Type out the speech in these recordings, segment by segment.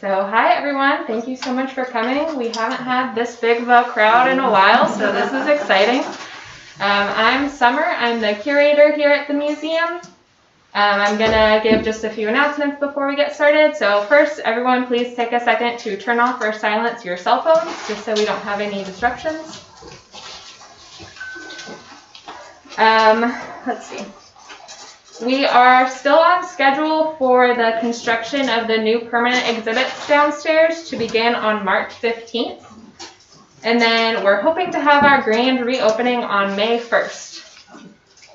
So hi everyone, thank you so much for coming. We haven't had this big of a crowd in a while, so this is exciting. I'm Summer, I'm the curator here at the museum. I'm going to give just a few announcements before we get started. So first, everyone please take a second to turn off or silence your cell phones, just so we don't have any disruptions. Let's see. We are still on schedule for the construction of the new permanent exhibits downstairs to begin on March 15th. And then we're hoping to have our grand reopening on May 1st.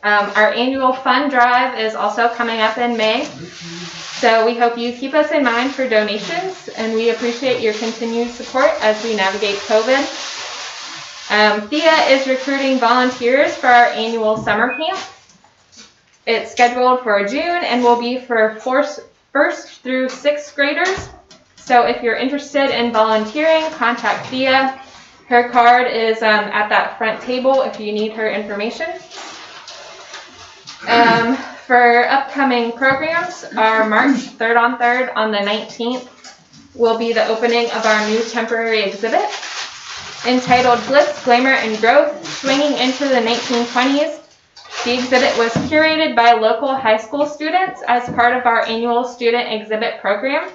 Our annual fund drive is also coming up in May. So we hope you keep us in mind for donations, and we appreciate your continued support as we navigate COVID. THEA is recruiting volunteers for our annual summer camp. It's scheduled for June and will be for first through sixth graders. So if you're interested in volunteering, contact THEA. Her card is at that front table if you need her information. For upcoming programs, our March 3rd on 3rd on the 19th will be the opening of our new temporary exhibit entitled Glitz, Glamour, and Growth, Swinging into the 1920s. The exhibit was curated by local high school students as part of our annual student exhibit program.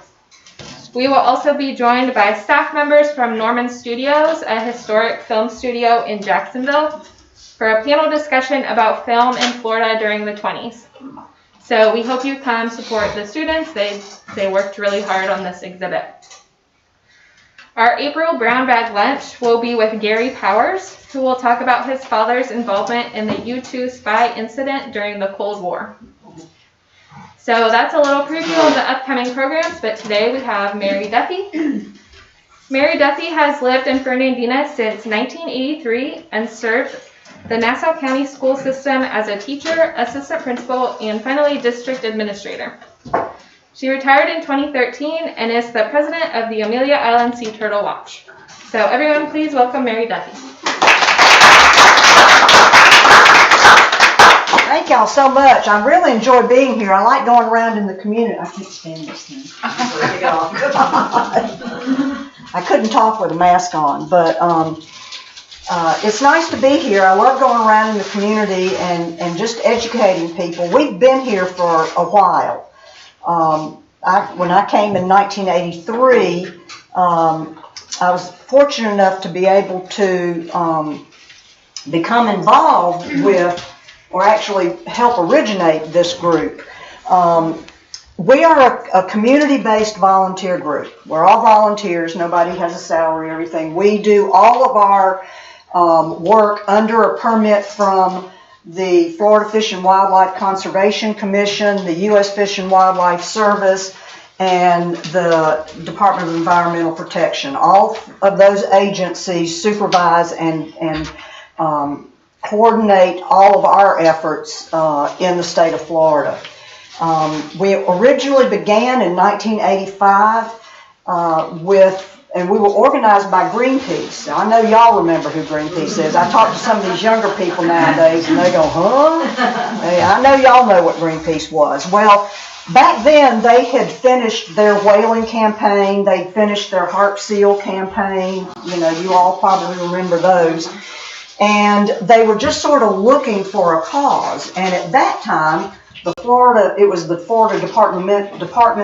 We will also be joined by staff members from Norman Studios, a historic film studio in Jacksonville, for a panel discussion about film in Florida during the 20s. So we hope you come support the students. They worked really hard on this exhibit. Our April Brown Bag Lunch will be with Gary Powers, who will talk about his father's involvement in the U-2 spy incident during the Cold War. So that's a little preview of the upcoming programs, but today we have Mary Duffy. Mary Duffy has lived in Fernandina since 1983 and served the Nassau County school system as a teacher, assistant principal, and finally district administrator. She retired in 2013 and is the president of the Amelia Island Sea Turtle Watch. So everyone please welcome Mary Duffy. Thank y'all so much. I really enjoy being here. I like going around in the community. I can't stand this thing. I couldn't talk with a mask on, but it's nice to be here. I love going around in the community and just educating people. We've been here for a while. When I came in 1983, I was fortunate enough to be able to become involved with, or actually help originate this group. We are a community-based volunteer group. We're all volunteers. Nobody has a salary or everything. We do all of our work under a permit from the Florida Fish and Wildlife Conservation Commission, the U.S. Fish and Wildlife Service, and the Department of Environmental Protection. All of those agencies supervise and coordinate all of our efforts in the state of Florida. We originally began in 1985 and we were organized by Greenpeace. Now, I know y'all remember who Greenpeace is. I talk to some of these younger people nowadays, and they go, huh? Hey, I know y'all know what Greenpeace was. Well, back then, they had finished their whaling campaign. They'd finished their Harp Seal campaign. You know, you all probably remember those. And they were just sort of looking for a cause. And at that time, it was the Florida Department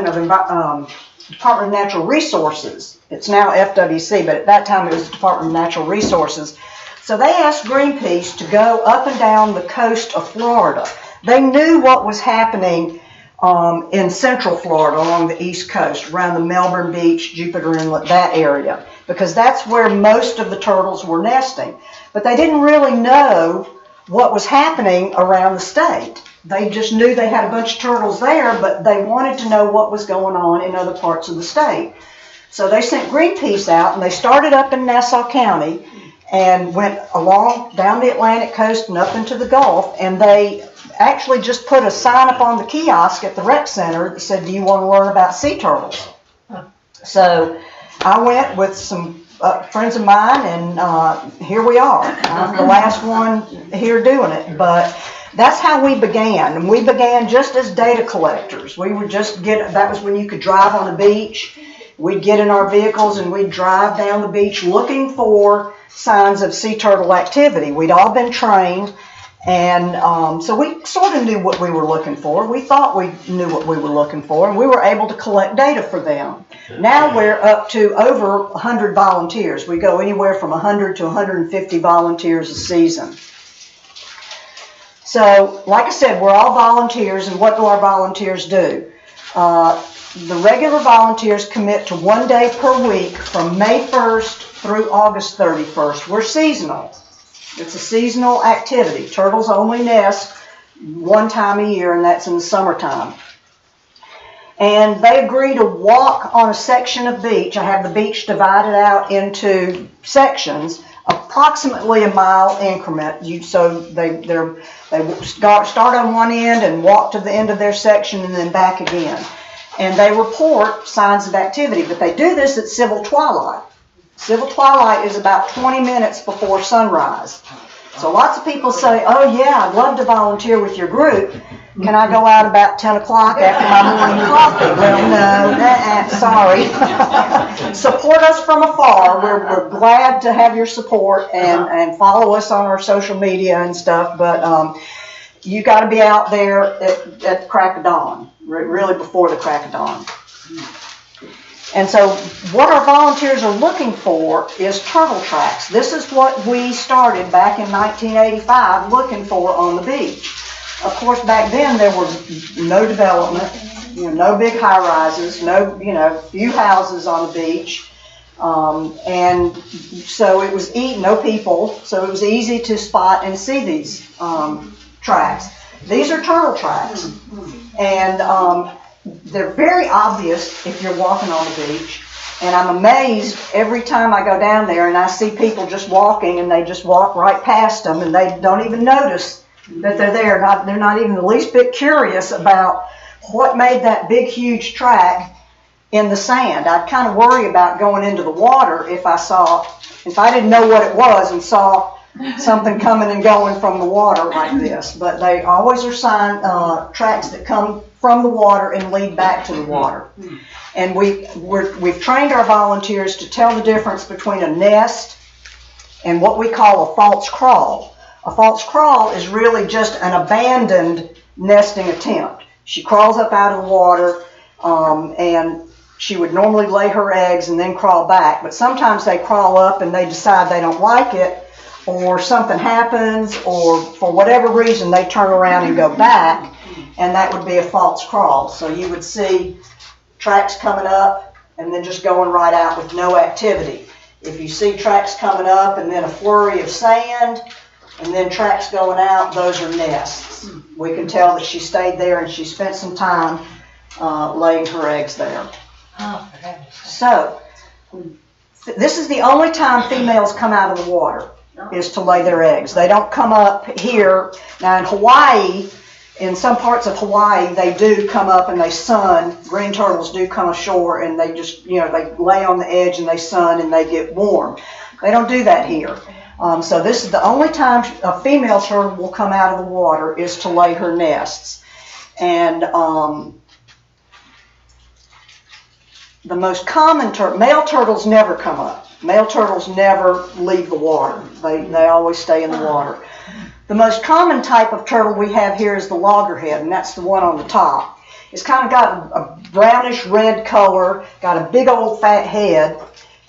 of Natural Resources. It's now FWC, but at that time it was the Department of Natural Resources. So they asked Greenpeace to go up and down the coast of Florida. They knew what was happening in central Florida along the east coast, around the Melbourne Beach, Jupiter Inlet, that area, because that's where most of the turtles were nesting. But they didn't really know what was happening around the state. They just knew they had a bunch of turtles there, but they wanted to know what was going on in other parts of the state. So they sent Greenpeace out, and they started up in Nassau County and went along down the Atlantic coast and up into the Gulf, and they actually just put a sign up on the kiosk at the rec center that said, "Do you want to learn about sea turtles?" So I went with some friends of mine, and here we are. I'm the last one here doing it, but that's how we began. And we began just as data collectors. We would just that was when you could drive on the beach we'd get in our vehicles and we'd drive down the beach looking for signs of sea turtle activity. We'd all been trained, and so we sort of knew what we were looking for. We thought we knew what we were looking for, and we were able to collect data for them. Now we're up to over 100 volunteers. We go anywhere from 100 to 150 volunteers a season. So, like I said, we're all volunteers, and what do our volunteers do? The regular volunteers commit to 1 day per week from May 1st through August 31st. We're seasonal. It's a seasonal activity. Turtles only nest one time a year, and that's in the summertime. And they agree to walk on a section of beach. I have the beach divided out into sections, approximately a mile increment. So they start on one end and walk to the end of their section and then back again. And they report signs of activity, but they do this at civil twilight. Civil twilight is about 20 minutes before sunrise. So lots of people say, oh yeah, I'd love to volunteer with your group. Can I go out about 10 o'clock after my morning coffee? Well, no, sorry. Support us from afar. We're glad to have your support and follow us on our social media and stuff, but you got to be out there at the crack of dawn, really before the crack of dawn. And so what our volunteers are looking for is turtle tracks. This is what we started back in 1985 looking for on the beach. Of course, back then there was no development, no big high-rises, few houses on the beach. And so it was no people, so it was easy to spot and see these tracks. These are turtle tracks. And they're very obvious if you're walking on the beach, and I'm amazed every time I go down there and I see people just walking and they just walk right past them and they don't even notice that they're there. They're not even the least bit curious about what made that big, huge track in the sand. I'd kind of worry about going into the water if I didn't know what it was and saw something coming and going from the water like this. But they always are tracks that come from the water and lead back to the water. And we've trained our volunteers to tell the difference between a nest and what we call a false crawl. A false crawl is really just an abandoned nesting attempt. She crawls up out of the water, and she would normally lay her eggs and then crawl back. But sometimes they crawl up and they decide they don't like it, or something happens, or for whatever reason they turn around and go back, and that would be a false crawl. So you would see tracks coming up and then just going right out with no activity. If you see tracks coming up and then a flurry of sand and then tracks going out, those are nests. We can tell that she stayed there and she spent some time laying her eggs there. So this is the only time females come out of the water, is to lay their eggs. They don't come up here. Now in Hawaii, in some parts of Hawaii, they do come up and they sun. Green turtles do come ashore and they just, they lay on the edge and they sun and they get warm. They don't do that here. So this is the only time a female turtle will come out of the water, is to lay her nests. And the most common male turtles never come up. Male turtles never leave the water. They always stay in the water. The most common type of turtle we have here is the loggerhead, and that's the one on the top. It's kind of got a brownish red color, got a big old fat head,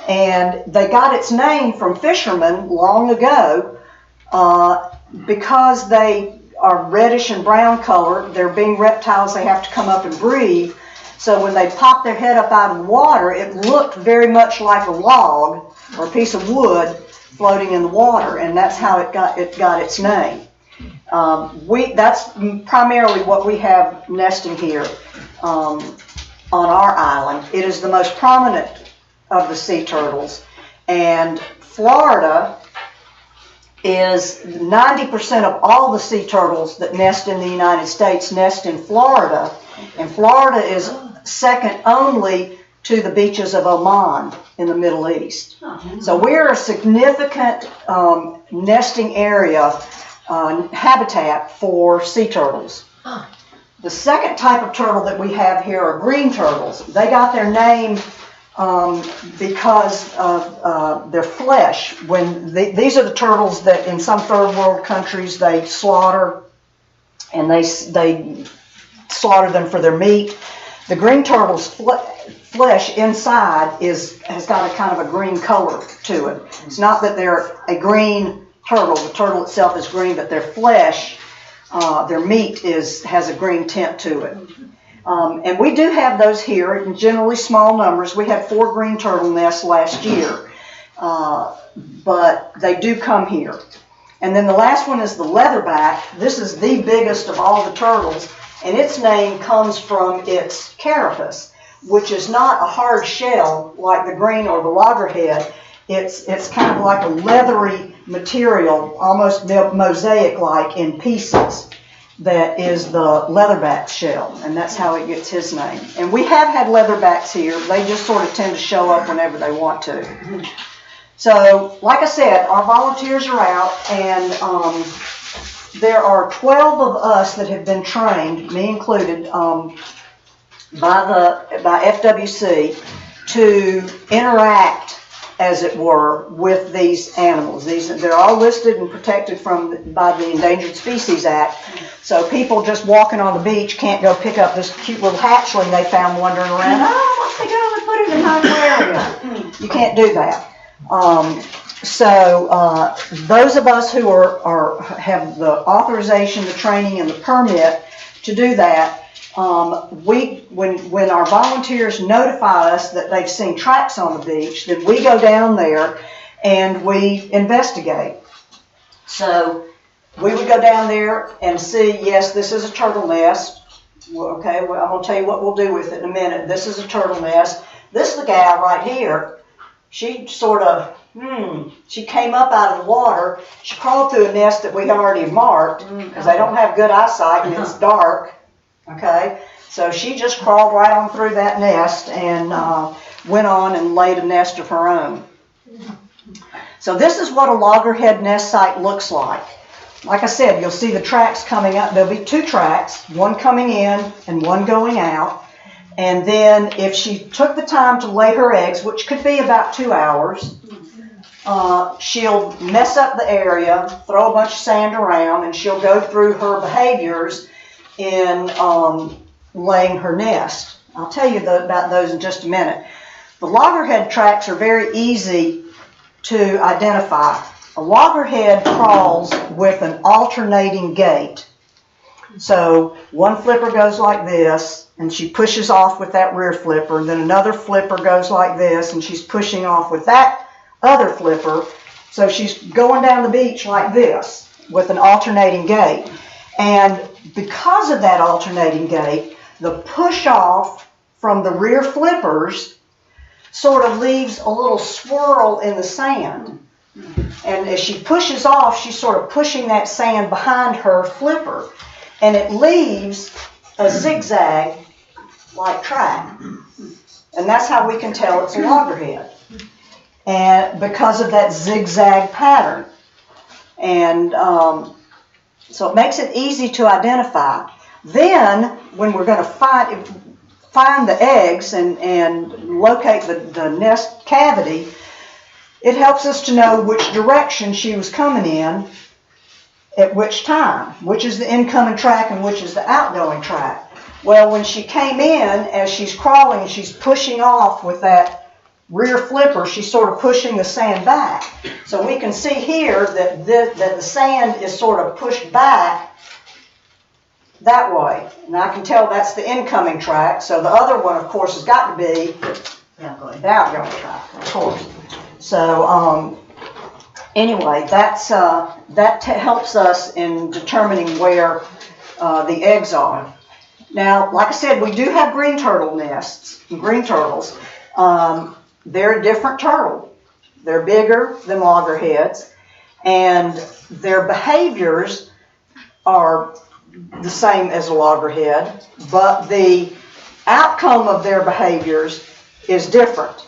and they got its name from fishermen long ago because they are reddish and brown color. They're being reptiles, they have to come up and breathe. So when they pop their head up out of the water, it looked very much like a log or a piece of wood floating in the water, and that's how it got its name. That's primarily what we have nesting here on our island. It is the most prominent of the sea turtles, and Florida is 90% of all the sea turtles that nest in the United States nest in Florida, and Florida is second only to the beaches of Oman in the Middle East. So we're a significant nesting area, habitat for sea turtles. The second type of turtle that we have here are green turtles. They got their name because of their flesh. These are the turtles that in some third world countries they slaughter, and they slaughter them for their meat. The green turtle's flesh inside has got a kind of a green color to it. It's not that they're a green turtle. The turtle itself is green, but their flesh, their meat has a green tint to it. And we do have those here in generally small numbers. We had 4 green turtle nests last year, but they do come here. And then the last one is the leatherback. This is the biggest of all the turtles, and its name comes from its carapace, which is not a hard shell like the green or the loggerhead. It's kind of like a leathery material, almost mosaic-like in pieces. That is the leatherback shell, and that's how it gets his name. And we have had leatherbacks here. They just sort of tend to show up whenever they want to. So, like I said, our volunteers are out, and there are 12 of us that have been trained, me included, by FWC to interact, as it were, with these animals. They're all listed and protected by the Endangered Species Act. So people just walking on the beach can't go pick up this cute little hatchling they found wandering around. Oh, let's take it over and put it in my aquarium. You can't do that. Those of us who have the authorization, the training, and the permit to do that, when our volunteers notify us that they've seen tracks on the beach, then we go down there and we investigate. So we would go down there and see, yes, this is a turtle nest. Okay, well, I'm going to tell you what we'll do with it in a minute. This is a turtle nest. This is the gal right here. She sort of, she came up out of the water. She crawled through a nest that we already marked because they don't have good eyesight and it's dark. Okay, so she just crawled right on through that nest and went on and laid a nest of her own. So this is what a loggerhead nest site looks like. Like I said, you'll see the tracks coming up. There'll be 2 tracks, one coming in and one going out. And then if she took the time to lay her eggs, which could be about 2 hours, she'll mess up the area, throw a bunch of sand around, and she'll go through her behaviors in laying her nest. I'll tell you about those in just a minute. The loggerhead tracks are very easy to identify. A loggerhead crawls with an alternating gait. So one flipper goes like this, and she pushes off with that rear flipper. Then another flipper goes like this, and she's pushing off with that other flipper. So she's going down the beach like this with an alternating gait. And because of that alternating gait, the push off from the rear flippers sort of leaves a little swirl in the sand. And as she pushes off, she's sort of pushing that sand behind her flipper. And it leaves a zigzag-like track. And that's how we can tell it's a loggerhead. And because of that zigzag pattern. And so it makes it easy to identify. Then, when we're going to find the eggs and locate the nest cavity, it helps us to know which direction she was coming in at which time, which is the incoming track and which is the outgoing track. Well, when she came in, as she's crawling, she's pushing off with that rear flipper, she's sort of pushing the sand back. So we can see here that the sand is sort of pushed back that way. And I can tell that's the incoming track. So the other one, of course, has got to be the outgoing track, of course. So anyway, that helps us in determining where the eggs are. Now, like I said, we do have green turtle nests, green turtles. They're a different turtle. They're bigger than loggerheads, and their behaviors are the same as a loggerhead, but the outcome of their behaviors is different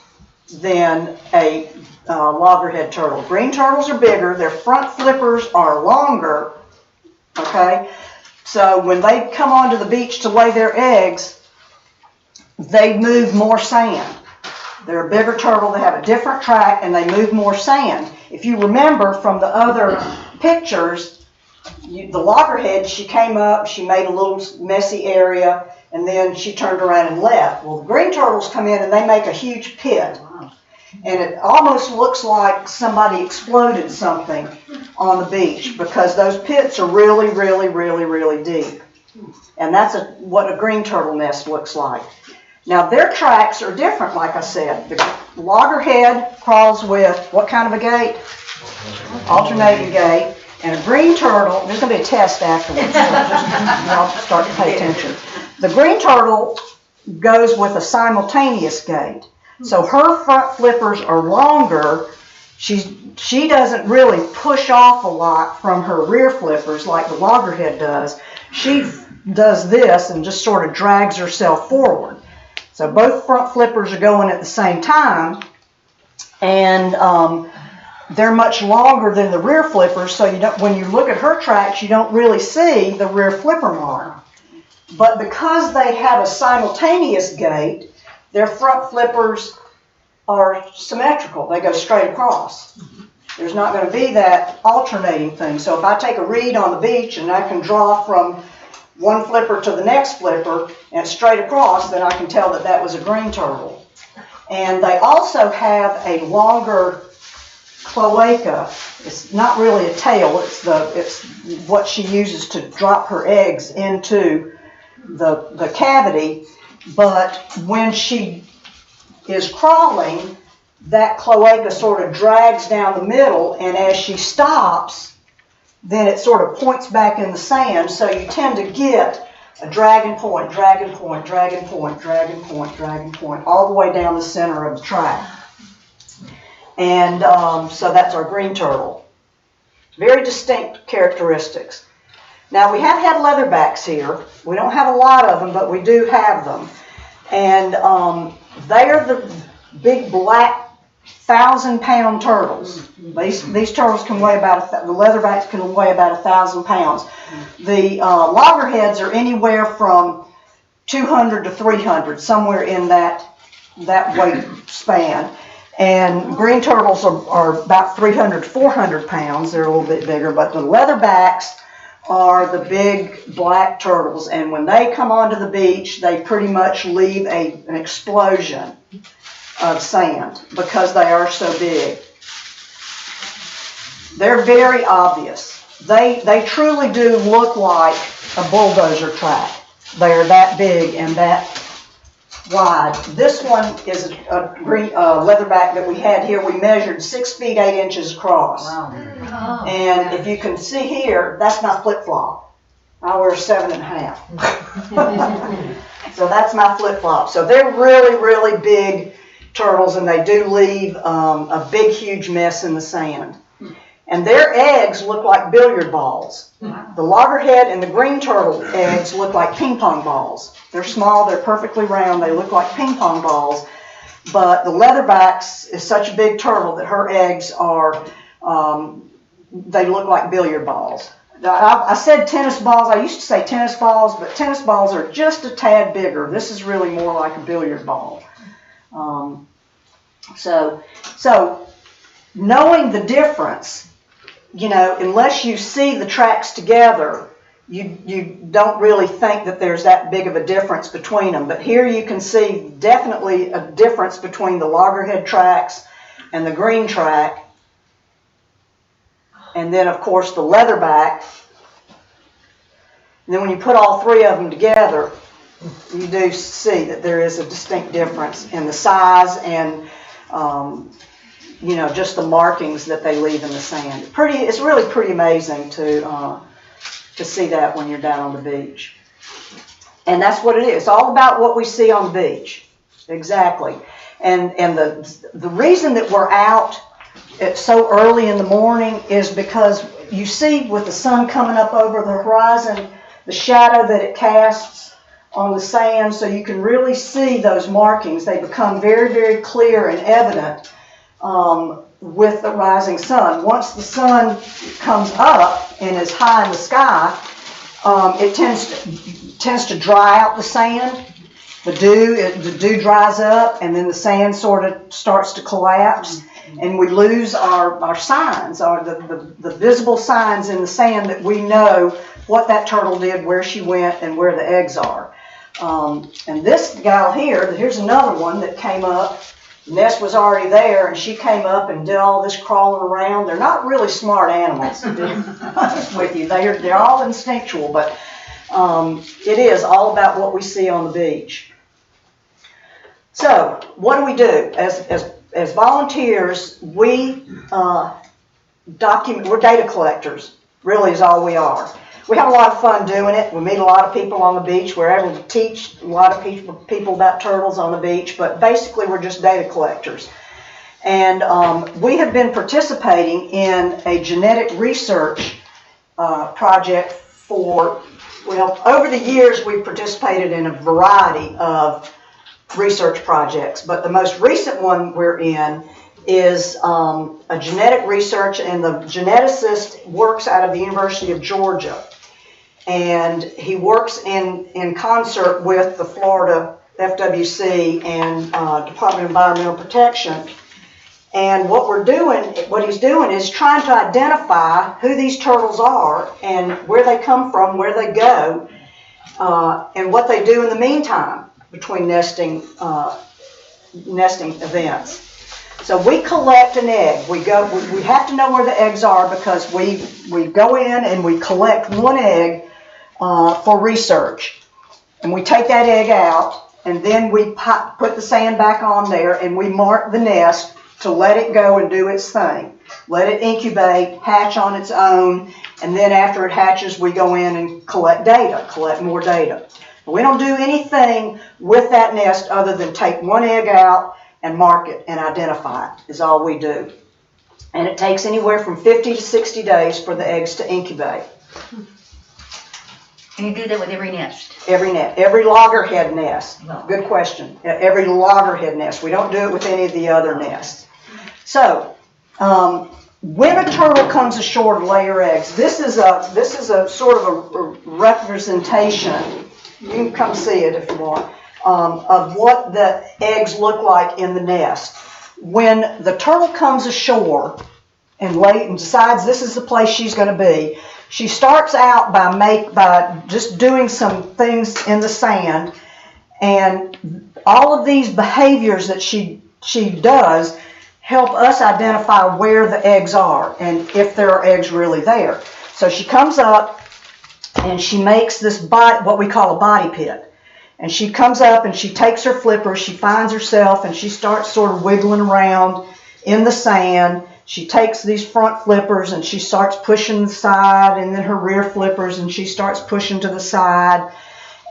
than a loggerhead turtle. Green turtles are bigger. Their front flippers are longer, okay? So when they come onto the beach to lay their eggs, they move more sand. They're a bigger turtle, they have a different track, and they move more sand. If you remember from the other pictures, the loggerhead, she came up, she made a little messy area, and then she turned around and left. Well, the green turtles come in and they make a huge pit. And it almost looks like somebody exploded something on the beach because those pits are really, really, really, really deep. And that's what a green turtle nest looks like. Now, their tracks are different, like I said. The loggerhead crawls with what kind of a gait? Alternating gait. And a green turtle, there's going to be a test afterwards, so y'all start to pay attention. The green turtle goes with a simultaneous gait. So her front flippers are longer. She doesn't really push off a lot from her rear flippers like the loggerhead does. She does this and just sort of drags herself forward. So both front flippers are going at the same time, and they're much longer than the rear flippers, so when you look at her tracks, you don't really see the rear flipper mark. But because they have a simultaneous gait, their front flippers are symmetrical. They go straight across. There's not going to be that alternating thing. So if I take a read on the beach and I can draw from one flipper to the next flipper and straight across, then I can tell that that was a green turtle. And they also have a longer cloaca. It's not really a tail. It's what she uses to drop her eggs into the cavity. But when she is crawling, that cloaca sort of drags down the middle, and as she stops, then it sort of points back in the sand, so you tend to get a dragon point, dragon point, dragon point, dragon point, dragon point, all the way down the center of the track. And so that's our green turtle. Very distinct characteristics. Now, we have had leatherbacks here. We don't have a lot of them, but we do have them. And they are the big black 1,000-pound turtles. These turtles can weigh about, the leatherbacks can weigh about 1,000 pounds. The loggerheads are anywhere from 200 to 300, somewhere in that weight span. And green turtles are about 300 to 400 pounds. They're a little bit bigger, but the leatherbacks are the big black turtles, and when they come onto the beach, they pretty much leave an explosion of sand because they are so big. They're very obvious. They truly do look like a bulldozer track. They are that big and that wide. This one is a green leatherback that we had here. We measured 6 feet 8 inches across. Wow. And if you can see here, that's my flip-flop. I wear 7.5. So that's my flip-flop. So they're really, really big turtles, and they do leave a big, huge mess in the sand. And their eggs look like billiard balls. The loggerhead and the green turtle eggs look like ping pong balls. They're small, they're perfectly round, they look like ping pong balls. But the leatherbacks is such a big turtle that her eggs are, they look like billiard balls. I said tennis balls, I used to say tennis balls, but tennis balls are just a tad bigger. This is really more like a billiard ball. So knowing the difference, unless you see the tracks together, you don't really think that there's that big of a difference between them. But here you can see definitely a difference between the loggerhead tracks and the green track. And then, of course, the leatherback. And then when you put all three of them together, you do see that there is a distinct difference in the size and just the markings that they leave in the sand. It's really pretty amazing to see that when you're down on the beach. And that's what it is. It's all about what we see on the beach. Exactly. And the reason that we're out so early in the morning is because you see with the sun coming up over the horizon, the shadow that it casts on the sand, so you can really see those markings. They become very, very clear and evident with the rising sun. Once the sun comes up and is high in the sky, it tends to dry out the sand, The dew dries up, and then the sand sort of starts to collapse, and we lose our signs, or the visible signs in the sand that we know what that turtle did, where she went, and where the eggs are. And this gal here, here's another one that came up. The nest was already there, and she came up and did all this crawling around. They're not really smart animals, to be honest with you. They're all instinctual, but it is all about what we see on the beach. So, what do we do? As volunteers, we document, we're data collectors, really is all we are. We have a lot of fun doing it. We meet a lot of people on the beach. We're able to teach a lot of people about turtles on the beach, but basically we're just data collectors. And we have been participating in a genetic research project for, well, over the years we've participated in a variety of research projects, but the most recent one we're in is a genetic research, and the geneticist works out of the University of Georgia, and he works in concert with the Florida FWC and Department of Environmental Protection. And what he's doing is trying to identify who these turtles are and where they come from, where they go, and what they do in the meantime between nesting events. So we collect an egg. We have to know where the eggs are, because we go in and we collect one egg for research. And we take that egg out, and then we put the sand back on there, and we mark the nest to let it go and do its thing. Let it incubate, hatch on its own, and then after it hatches, we go in and collect more data. We don't do anything with that nest other than take one egg out and mark it and identify it, is all we do. And it takes anywhere from 50 to 60 days for the eggs to incubate. And you do that with every nest? Every loggerhead nest. No. Good question. Every loggerhead nest. We don't do it with any of the other nests. So, when a turtle comes ashore to lay her eggs, this is a sort of a representation. You can come see it if you want, of what the eggs look like in the nest. When the turtle comes ashore and decides this is the place she's going to be, she starts out by just doing some things in the sand, and all of these behaviors that she does help us identify where the eggs are and if there are eggs really there. So she comes up and she makes this what we call a body pit. And she comes up and she takes her flippers, she finds herself, and she starts sort of wiggling around in the sand. She takes these front flippers and she starts pushing the side, and then her rear flippers, and she starts pushing to the side.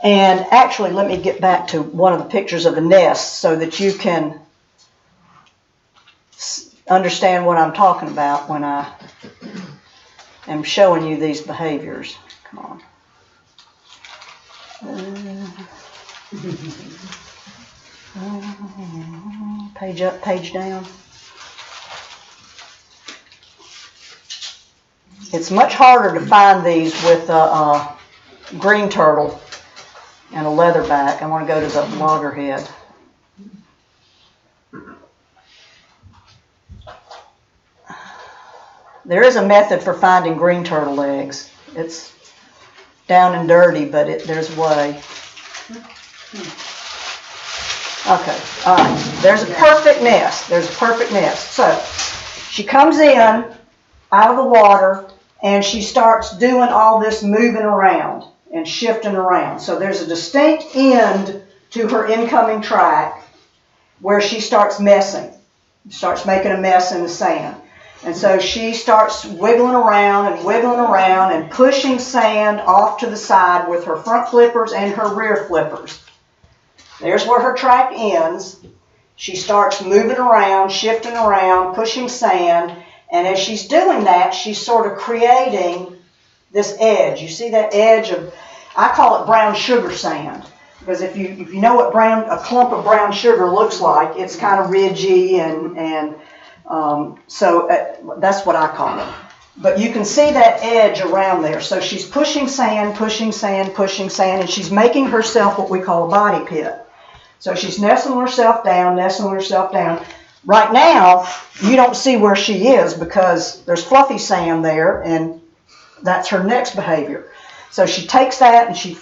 And actually, let me get back to one of the pictures of the nest so that you can understand what I'm talking about when I am showing you these behaviors. Come on. Page up, page down. It's much harder to find these with a green turtle and a leatherback. I want to go to the loggerhead. There is a method for finding green turtle eggs. It's down and dirty, but there's a way. Okay, all right. There's a perfect nest. So she comes in out of the water, and she starts doing all this moving around and shifting around. So there's a distinct end to her incoming track where she starts messing. Starts making a mess in the sand. And so she starts wiggling around and pushing sand off to the side with her front flippers and her rear flippers. There's where her track ends. She starts moving around, shifting around, pushing sand, and as she's doing that, she's sort of creating this edge. You see that edge of, I call it brown sugar sand, because if you know what a clump of brown sugar looks like, it's kind of ridgy and so that's what I call it. But you can see that edge around there. So she's pushing sand, and she's making herself what we call a body pit. So she's nestling herself down, nestling herself down. Right now, you don't see where she is because there's fluffy sand there, and that's her next behavior. So she takes that and she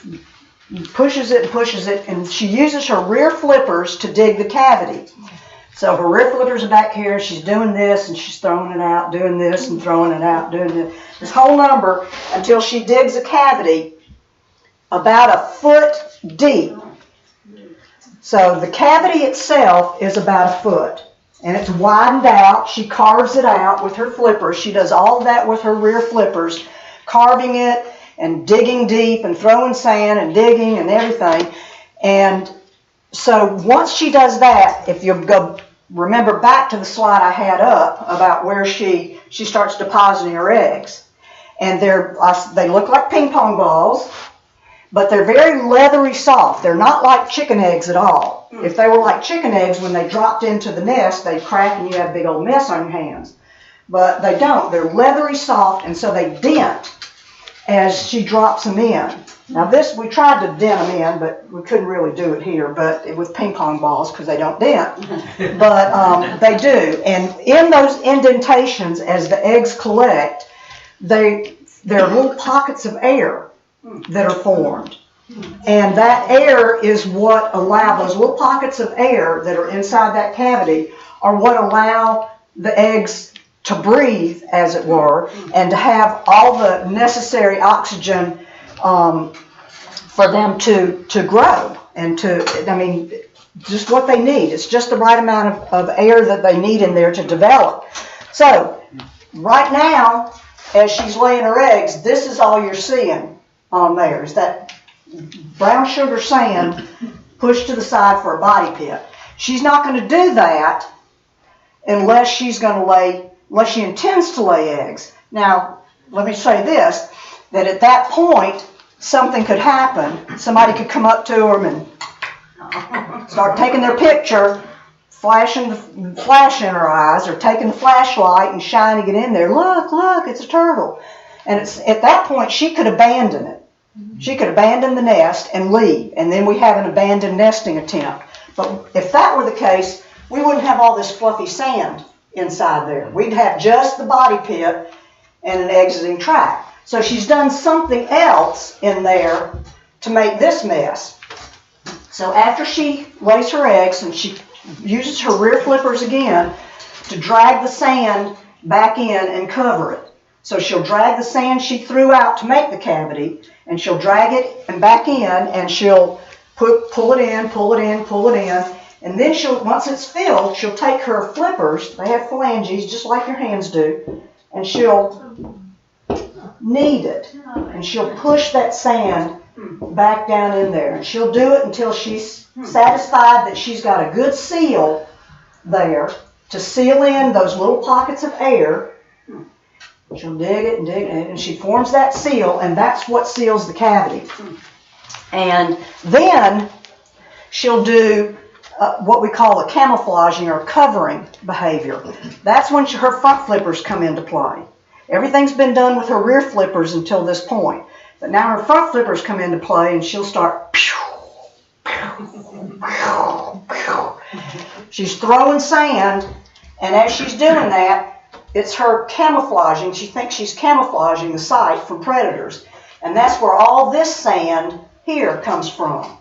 pushes it, and she uses her rear flippers to dig the cavity. So her rear flippers are back here, she's doing this, and she's throwing it out, doing this, and throwing it out, doing this whole number until she digs a cavity about a foot deep. So the cavity itself is about a foot, and it's widened out. She carves it out with her flippers. She does all of that with her rear flippers, carving it and digging deep and throwing sand and digging and everything. And so once she does that, if you go remember back to the slide I had up about where she starts depositing her eggs, and they look like ping pong balls, but they're very leathery soft. They're not like chicken eggs at all. If they were like chicken eggs, when they dropped into the nest, they'd crack and you have a big old mess on your hands. But they don't. They're leathery soft, and so they dent as she drops them in. Now this, we tried to dent them in, but we couldn't really do it here, but with ping pong balls, because they don't dent. But they do. And in those indentations, as the eggs collect, there are little pockets of air that are formed. And that air is what those little pockets of air that are inside that cavity are what allow the eggs to breathe, as it were, and to have all the necessary oxygen for them to grow and just what they need. It's just the right amount of air that they need in there to develop. So right now, as she's laying her eggs, this is all you're seeing on there, is that brown sugar sand pushed to the side for a body pit. She's not going to do that unless she intends to lay eggs. Now, let me say this, that at that point, something could happen. Somebody could come up to them and start taking their picture, flashing the flash in her eyes, or taking the flashlight and shining it in there. Look, it's a turtle. And at that point, she could abandon it. She could abandon the nest and leave, and then we have an abandoned nesting attempt. But if that were the case, we wouldn't have all this fluffy sand inside there. We'd have just the body pit and an exiting tract. So she's done something else in there to make this mess. So after she lays her eggs, and she uses her rear flippers again to drag the sand back in and cover it. So she'll drag the sand she threw out to make the cavity, and she'll drag it and back in, and she'll pull it in, and then once it's filled, she'll take her flippers, they have phalanges just like your hands do, and she'll knead it, and she'll push that sand back down in there, and she'll do it until she's satisfied that she's got a good seal there to seal in those little pockets of air. She'll dig it, and she forms that seal, and that's what seals the cavity. And then she'll do what we call a camouflaging or covering behavior. That's when her front flippers come into play. Everything's been done with her rear flippers until this point. But now her front flippers come into play, and she'll start. She's throwing sand, and as she's doing that, it's her camouflaging. She thinks she's camouflaging the site from predators. And that's where all this sand here comes from.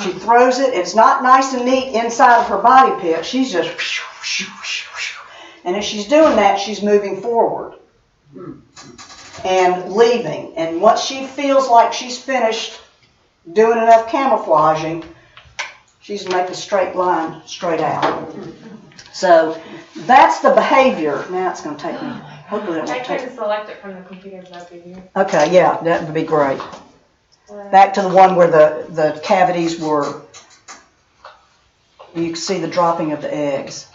She throws it. It's not nice and neat inside of her body pit. She's just... And as she's doing that, she's moving forward and leaving. And once she feels like she's finished doing enough camouflaging, she's making a straight line straight out. So that's the behavior. Now it's going to take me. Hopefully it won't take. I can select it from the computer. That'd be here. Okay, yeah, that would be great. Back to the one where the cavities were. You can see the dropping of the eggs.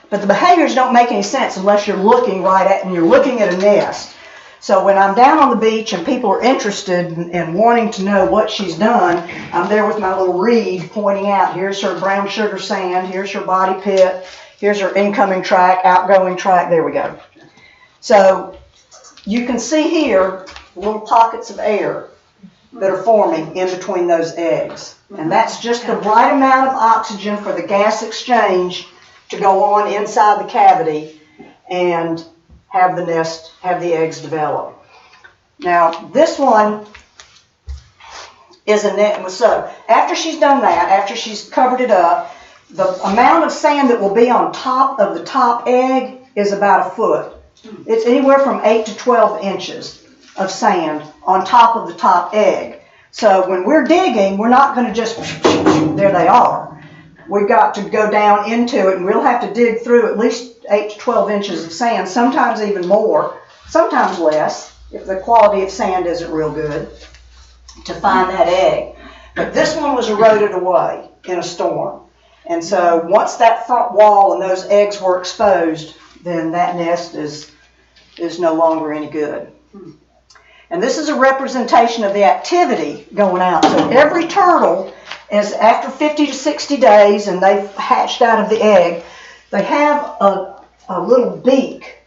But the behaviors don't make any sense unless you're looking and you're looking at a nest. So when I'm down on the beach and people are interested in wanting to know what she's done, I'm there with my little reed pointing out, here's her brown sugar sand, here's her body pit, here's her incoming tract, outgoing tract, there we go. So you can see here little pockets of air that are forming in between those eggs. And that's just the right amount of oxygen for the gas exchange to go on inside the cavity and have the nest, have the eggs develop. Now, this one is a net. So after she's done that, after she's covered it up, the amount of sand that will be on top of the top egg is about 1 foot. It's anywhere from 8 to 12 inches of sand on top of the top egg. So when we're digging, we're not going to just, there they are. We've got to go down into it, and we'll have to dig through at least 8 to 12 inches of sand, sometimes even more, sometimes less, if the quality of sand isn't real good, to find that egg. But this one was eroded away in a storm. And so once that front wall and those eggs were exposed, then that nest is no longer any good. And this is a representation of the activity going out. So every turtle is, after 50 to 60 days and they've hatched out of the egg, they have a little beak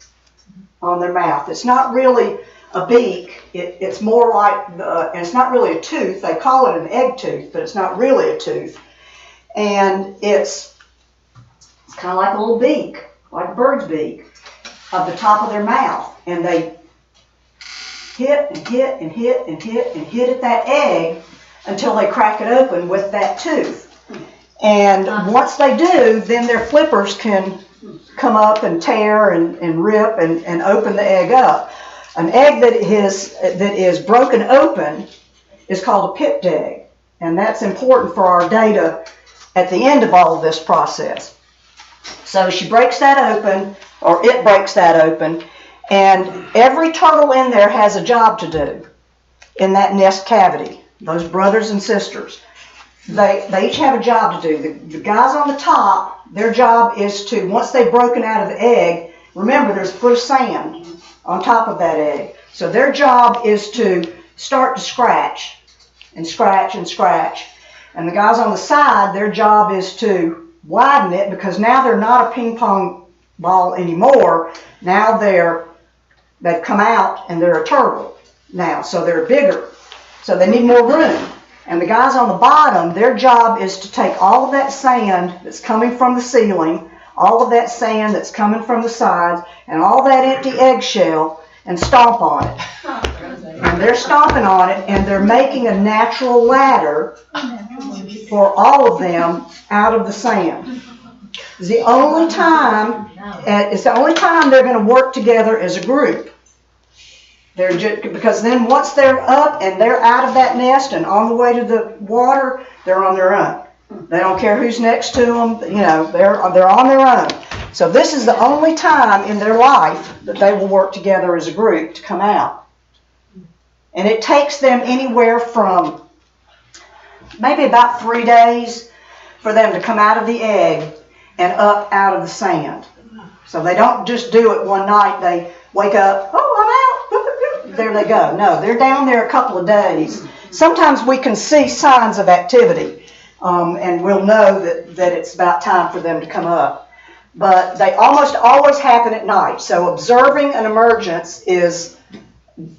on their mouth. It's not really a beak. It's more like, and it's not really a tooth. They call it an egg tooth, but it's not really a tooth. And it's kind of like a little beak, like a bird's beak, of the top of their mouth. And they hit and hit and hit and hit and hit at that egg until they crack it open with that tooth. And once they do, then their flippers can come up and tear and rip and open the egg up. An egg that is broken open is called a pipped egg. And that's important for our data at the end of all of this process. So she breaks that open, or it breaks that open, and every turtle in there has a job to do in that nest cavity, those brothers and sisters. They each have a job to do. The guys on the top, their job is to, once they've broken out of the egg, remember there's a foot of sand on top of that egg. So their job is to start to scratch and scratch and scratch. And the guys on the side, their job is to widen it, because now they're not a ping pong ball anymore. Now they've come out and they're a turtle now, so they're bigger. So they need more room. And the guys on the bottom, their job is to take all of that sand that's coming from the ceiling, all of that sand that's coming from the sides, and all that empty eggshell, and stomp on it. And they're stomping on it, and they're making a natural ladder for all of them out of the sand. It's the only time they're going to work together as a group. Because then once they're up and they're out of that nest and on the way to the water, they're on their own. They don't care who's next to them. You know, they're on their own. So this is the only time in their life that they will work together as a group to come out. And it takes them anywhere from maybe about 3 days for them to come out of the egg and up out of the sand. So they don't just do it one night. They wake up, oh, I'm out, there they go. No, they're down there a couple of days. Sometimes we can see signs of activity, and we'll know that it's about time for them to come up. But they almost always happen at night. So observing an emergence is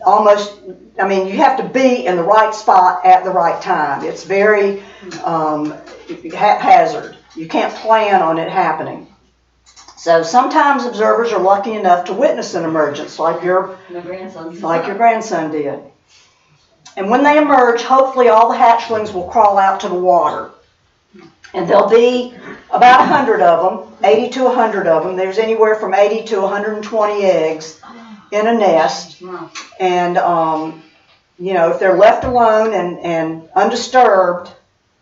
almost, I mean, you have to be in the right spot at the right time. It's very haphazard. You can't plan on it happening. So sometimes observers are lucky enough to witness an emergence like your grandson did. And when they emerge, hopefully all the hatchlings will crawl out to the water. And there'll be about 100 of them, 80 to 100 of them. There's anywhere from 80 to 120 eggs in a nest. And, you know, if they're left alone and undisturbed,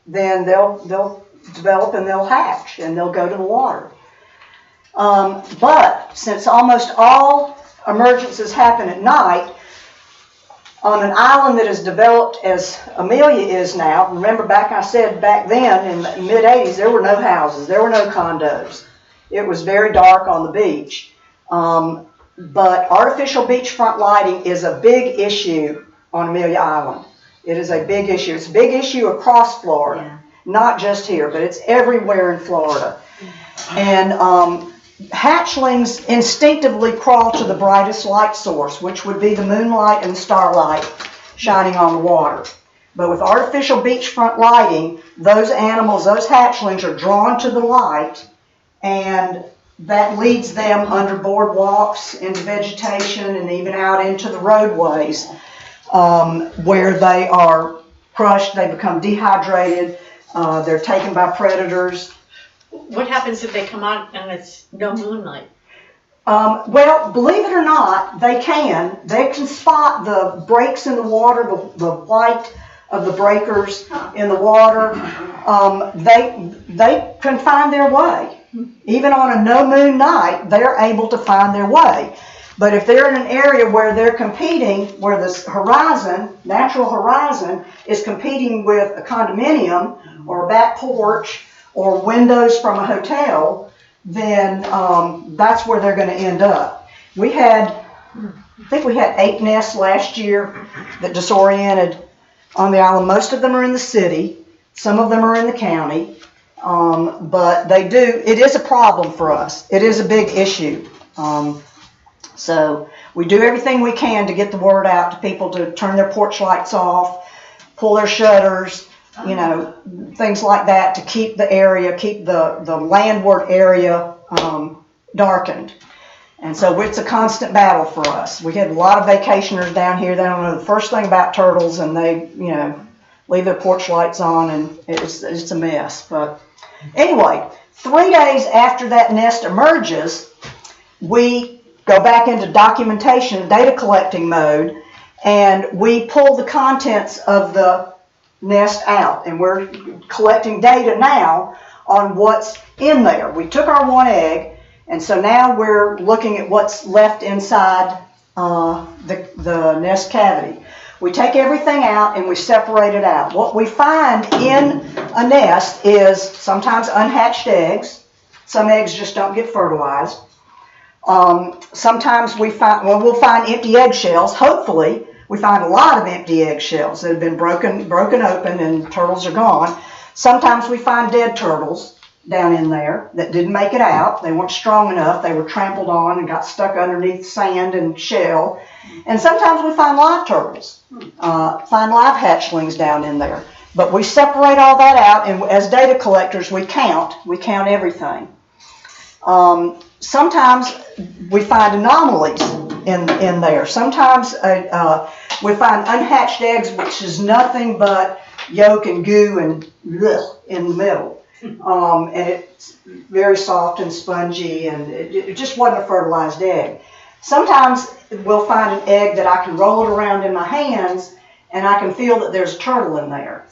then they'll develop and they'll hatch and they'll go to the water. But since almost all emergences happen at night, on an island that is developed as Amelia is now, remember I said back then in the mid-'80s, there were no houses, there were no condos. It was very dark on the beach. But artificial beachfront lighting is a big issue on Amelia Island. It is a big issue. It's a big issue across Florida, not just here, but it's everywhere in Florida. And hatchlings instinctively crawl to the brightest light source, which would be the moonlight and the starlight shining on the water. But with artificial beachfront lighting, those animals, those hatchlings are drawn to the light, and that leads them under boardwalks, into vegetation, and even out into the roadways, where they are crushed, they become dehydrated, they're taken by predators. What happens if they come out and it's no moonlight? Well, believe it or not, they can spot the breaks in the water, the white of the breakers in the water. They can find their way. Even on a no moon night, they're able to find their way. But if they're in an area where they're competing, where the horizon, natural horizon, is competing with a condominium or a back porch or windows from a hotel, then that's where they're going to end up. I think we had 8 nests last year that disoriented on the island. Most of them are in the city. Some of them are in the county. But it is a problem for us. It is a big issue. So we do everything we can to get the word out to people to turn their porch lights off, pull their shutters, things like that, to keep the area, keep the landward area darkened. And so it's a constant battle for us. We had a lot of vacationers down here. They don't know the first thing about turtles, and they, leave their porch lights on, and it's a mess. But anyway, 3 days after that nest emerges, we go back into documentation, data collecting mode, and we pull the contents of the nest out, and we're collecting data now on what's in there. We took our 1 egg, and so now we're looking at what's left inside the nest cavity. We take everything out and we separate it out. What we find in a nest is sometimes unhatched eggs. Some eggs just don't get fertilized. Sometimes we'll find empty eggshells. Hopefully, we find a lot of empty eggshells that have been broken open and turtles are gone. Sometimes we find dead turtles down in there that didn't make it out. They weren't strong enough. They were trampled on and got stuck underneath sand and shell. And sometimes we find live turtles, find live hatchlings down in there. But we separate all that out, and as data collectors, we count everything. Sometimes we find anomalies in there. Sometimes we find unhatched eggs, which is nothing but yolk and goo and in the middle. And it's very soft and spongy, and it just wasn't a fertilized egg. Sometimes we'll find an egg that I can roll it around in my hands, and I can feel that there's a turtle in there.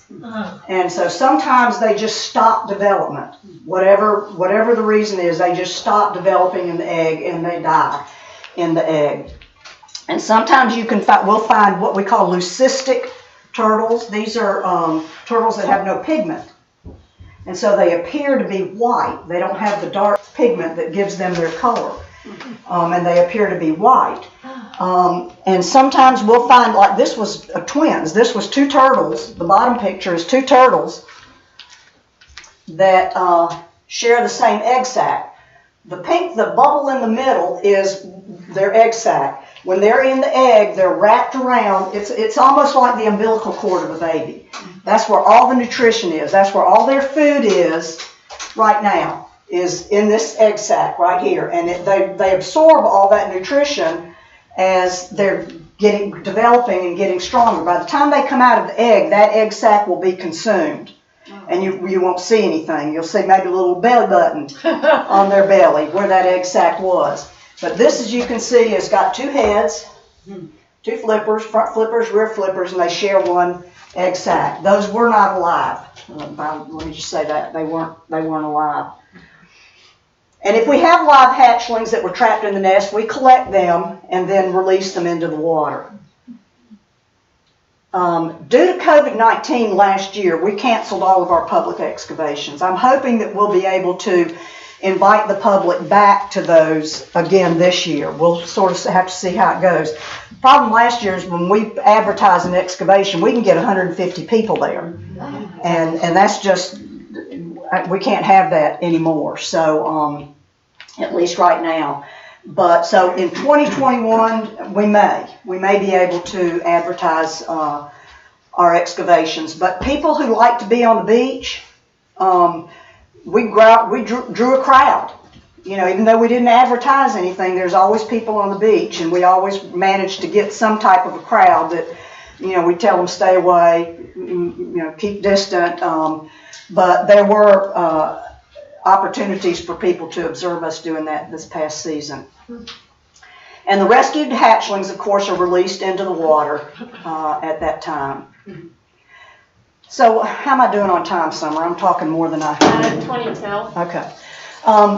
And so sometimes they just stop development. Whatever the reason is, they just stop developing in the egg, and they die in the egg. And sometimes we'll find what we call leucistic turtles. These are turtles that have no pigment. And so they appear to be white. They don't have the dark pigment that gives them their color. And they appear to be white. And sometimes we'll find, like this was twins. This was 2 turtles. The bottom picture is 2 turtles that share the same egg sac. The bubble in the middle is their egg sac. When they're in the egg, they're wrapped around. It's almost like the umbilical cord of a baby. That's where all the nutrition is. That's where all their food is right now, is in this egg sac right here. And they absorb all that nutrition as they're developing and getting stronger. By the time they come out of the egg, that egg sac will be consumed. And you won't see anything. You'll see maybe a little belly button on their belly where that egg sac was. But this, as you can see, has got 2 heads, 2 flippers, front flippers, rear flippers, and they share 1 egg sac. Those were not alive. Let me just say that. They weren't alive. And if we have live hatchlings that were trapped in the nest, we collect them and then release them into the water. Due to COVID-19 last year, we canceled all of our public excavations. I'm hoping that we'll be able to invite the public back to those again this year. We'll sort of have to see how it goes. The problem last year is when we advertise an excavation, we can get 150 people there. And that's just, we can't have that anymore. So, at least right now. But so in 2021, we may be able to advertise our excavations. But people who like to be on the beach, we drew a crowd. Even though we didn't advertise anything, there's always people on the beach, and we always managed to get some type of a crowd that, we tell them stay away, keep distant. But there were opportunities for people to observe us doing that this past season. And the rescued hatchlings, of course, are released into the water at that time. So how am I doing on time, Summer? I'm talking more than I have. 22. Okay.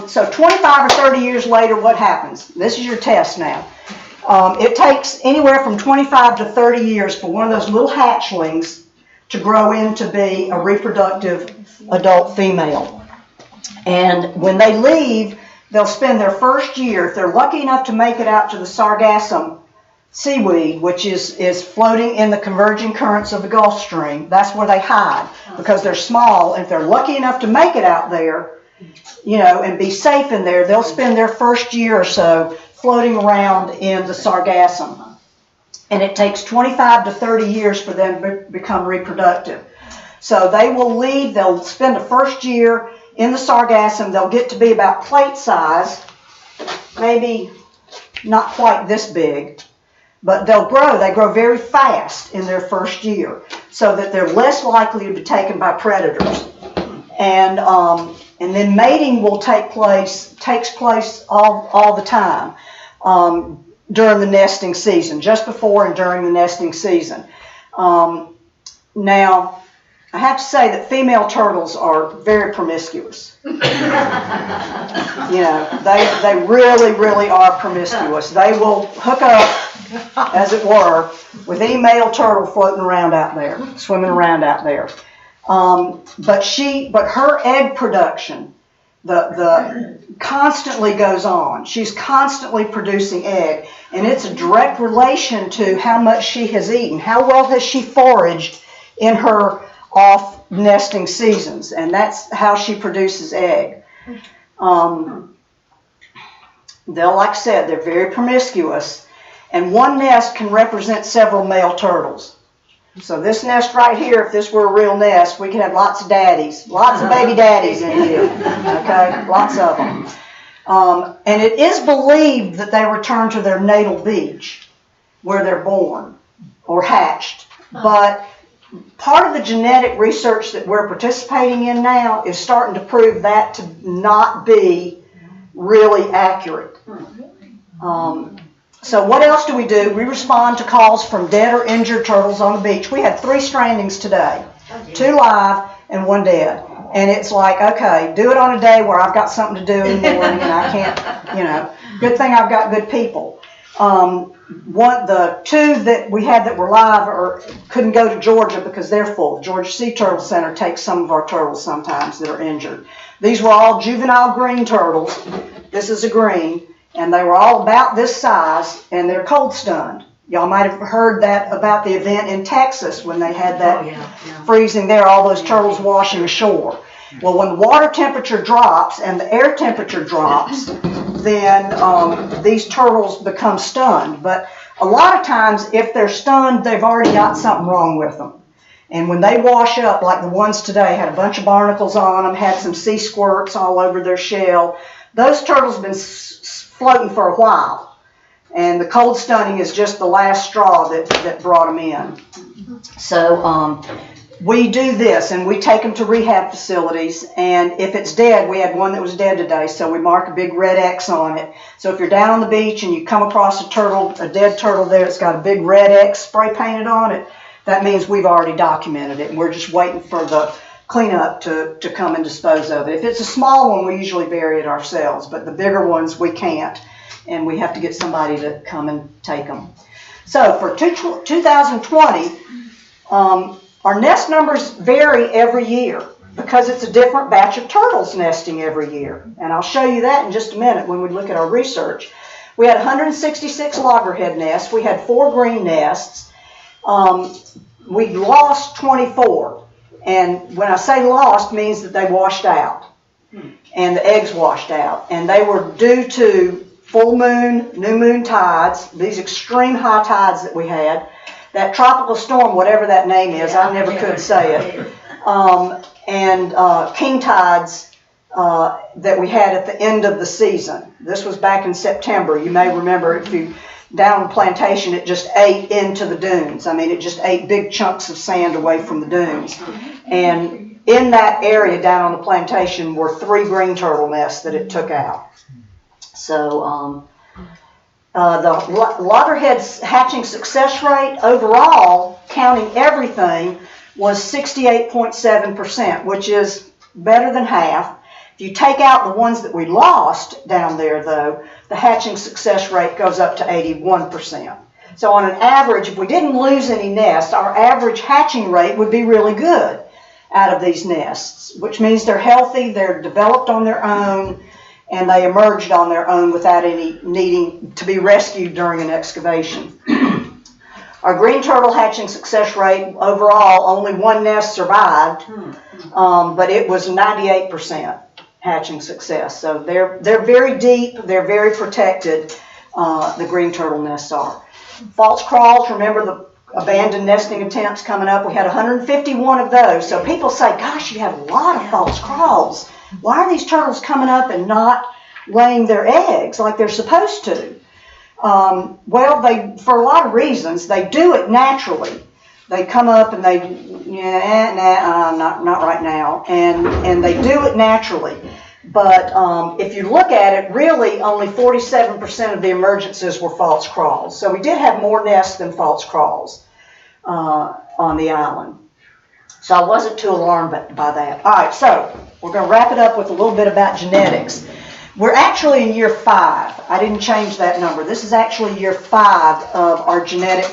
So 25 or 30 years later, what happens? This is your test now. It takes anywhere from 25 to 30 years for one of those little hatchlings to grow into be a reproductive adult female. And when they leave, they'll spend their first year, if they're lucky enough to make it out to the sargassum seaweed, which is floating in the converging currents of the Gulf Stream. That's where they hide because they're small. And if they're lucky enough to make it out there, and be safe in there, they'll spend their first year or so floating around in the sargassum. And it takes 25 to 30 years for them to become reproductive. So they will leave, they'll spend the first year in the sargassum, they'll get to be about plate size, maybe not quite this big, but they grow very fast in their first year, so that they're less likely to be taken by predators. And then mating will takes place all the time during the nesting season, just before and during the nesting season. Now, I have to say that female turtles are very promiscuous. They really, really are promiscuous. They will hook up, as it were, with any male turtle floating around out there, swimming around out there. But her egg production, the constantly goes on. She's constantly producing egg, and it's a direct relation to how much she has eaten. How well has she foraged in her off nesting seasons, and that's how she produces egg. Like I said, they're very promiscuous, and one nest can represent several male turtles. So this nest right here, if this were a real nest, we could have lots of daddies, lots of baby daddies in here, okay, lots of them. And it is believed that they return to their natal beach where they're born or hatched, but part of the genetic research that we're participating in now is starting to prove that to not be really accurate. So what else do? We respond to calls from dead or injured turtles on the beach. We had 3 strandings today, 2 live and 1 dead. And it's like, okay, do it on a day where I've got something to do in the morning and I can't, good thing I've got good people. The 2 that we had that were live couldn't go to Georgia because they're full. Georgia Sea Turtle Center takes some of our turtles sometimes that are injured. These were all juvenile green turtles. This is a green, and they were all about this size, and they're cold stunned. Y'all might have heard that about the event in Texas when they had that freezing there, all those turtles washing ashore. Well, when the water temperature drops and the air temperature drops, then these turtles become stunned. But a lot of times, if they're stunned, they've already got something wrong with them. And when they wash up, like the ones today, had a bunch of barnacles on them, had some sea squirts all over their shell, those turtles have been floating for a while. And the cold stunning is just the last straw that brought them in. So we do this, and we take them to rehab facilities, and if it's dead, we had one that was dead today, so we mark a big red X on it. So if you're down on the beach and you come across a dead turtle there, it's got a big red X spray painted on it, that means we've already documented it, and we're just waiting for the cleanup to come and dispose of it. If it's a small one, we usually bury it ourselves, but the bigger ones we can't, and we have to get somebody to come and take them. So for 2020, our nest numbers vary every year because it's a different batch of turtles nesting every year. And I'll show you that in just a minute when we look at our research. We had 166 loggerhead nests. We had 4 green nests. We lost 24. And when I say lost, means that they washed out. And the eggs washed out. And they were due to full moon, new moon tides, these extreme high tides that we had. that tropical storm, whatever that name is, I never could say it, and king tides that we had at the end of the season. This was back in September. You may remember if you down the plantation, it just ate into the dunes. I mean, it just ate big chunks of sand away from the dunes. And in that area down on the plantation were 3 green turtle nests that it took out. So the Loggerhead's hatching success rate overall, counting everything, was 68.7%, which is better than half. If you take out the ones that we lost down there, though, the hatching success rate goes up to 81%. So on an average, if we didn't lose any nests, our average hatching rate would be really good out of these nests, which means they're healthy, they're developed on their own, and they emerged on their own without any needing to be rescued during an excavation. Our green turtle hatching success rate overall, only 1 nest survived, but it was 98% hatching success. So they're very deep, they're very protected, the green turtle nests are. False crawls, remember the abandoned nesting attempts coming up? We had 151 of those. So people say, gosh, you have a lot of false crawls. Why are these turtles coming up and not laying their eggs like they're supposed to? Well, for a lot of reasons, they do it naturally. They come up and they, not right now, and they do it naturally. But if you look at it, really only 47% of the emergences were false crawls. So we did have more nests than false crawls on the island. So I wasn't too alarmed by that. All right, so we're going to wrap it up with a little bit about genetics. We're actually in year 5. I didn't change that number. This is actually year 5 of our genetic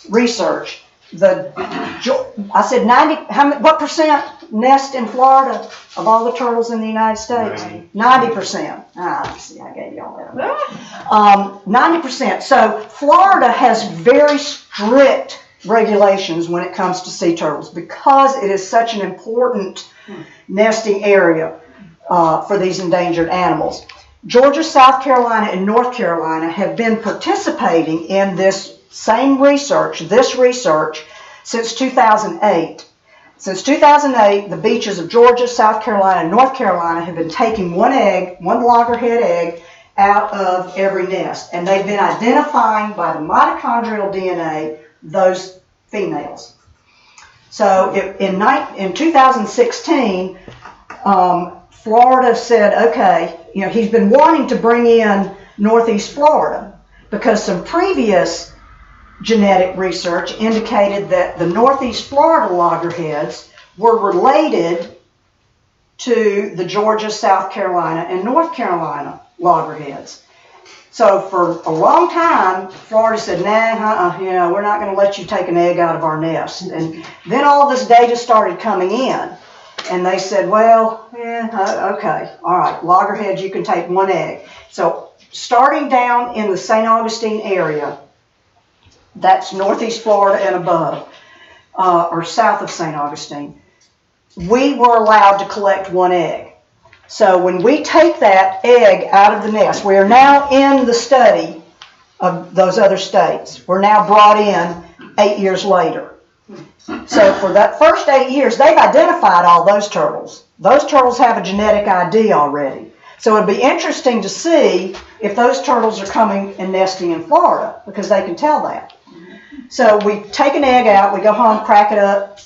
research. I said 90. What percent nest in Florida of all the turtles in the United States? 90%. See, I gave y'all that. 90%. So Florida has very strict regulations when it comes to sea turtles because it is such an important nesting area for these endangered animals. Georgia, South Carolina, and North Carolina have been participating in this research, since 2008. Since 2008, the beaches of Georgia, South Carolina, and North Carolina have been taking one loggerhead egg, out of every nest. And they've been identifying by the mitochondrial DNA those females. So in 2016, Florida said, okay, he's been wanting to bring in Northeast Florida because some previous genetic research indicated that the Northeast Florida loggerheads were related to the Georgia, South Carolina, and North Carolina loggerheads. So for a long time, Florida said, we're not going to let you take an egg out of our nest. And then all this data started coming in. And they said, okay, all right, loggerheads, you can take 1 egg. So starting down in the St. Augustine area, that's Northeast Florida and above, or south of St. Augustine, we were allowed to collect 1 egg. So when we take that egg out of the nest, we are now in the study of those other states. We're now brought in 8 years later. So for that first 8 years, they've identified all those turtles. Those turtles have a genetic ID already. So it'd be interesting to see if those turtles are coming and nesting in Florida, because they can tell that. So we take an egg out, we go home, crack it up,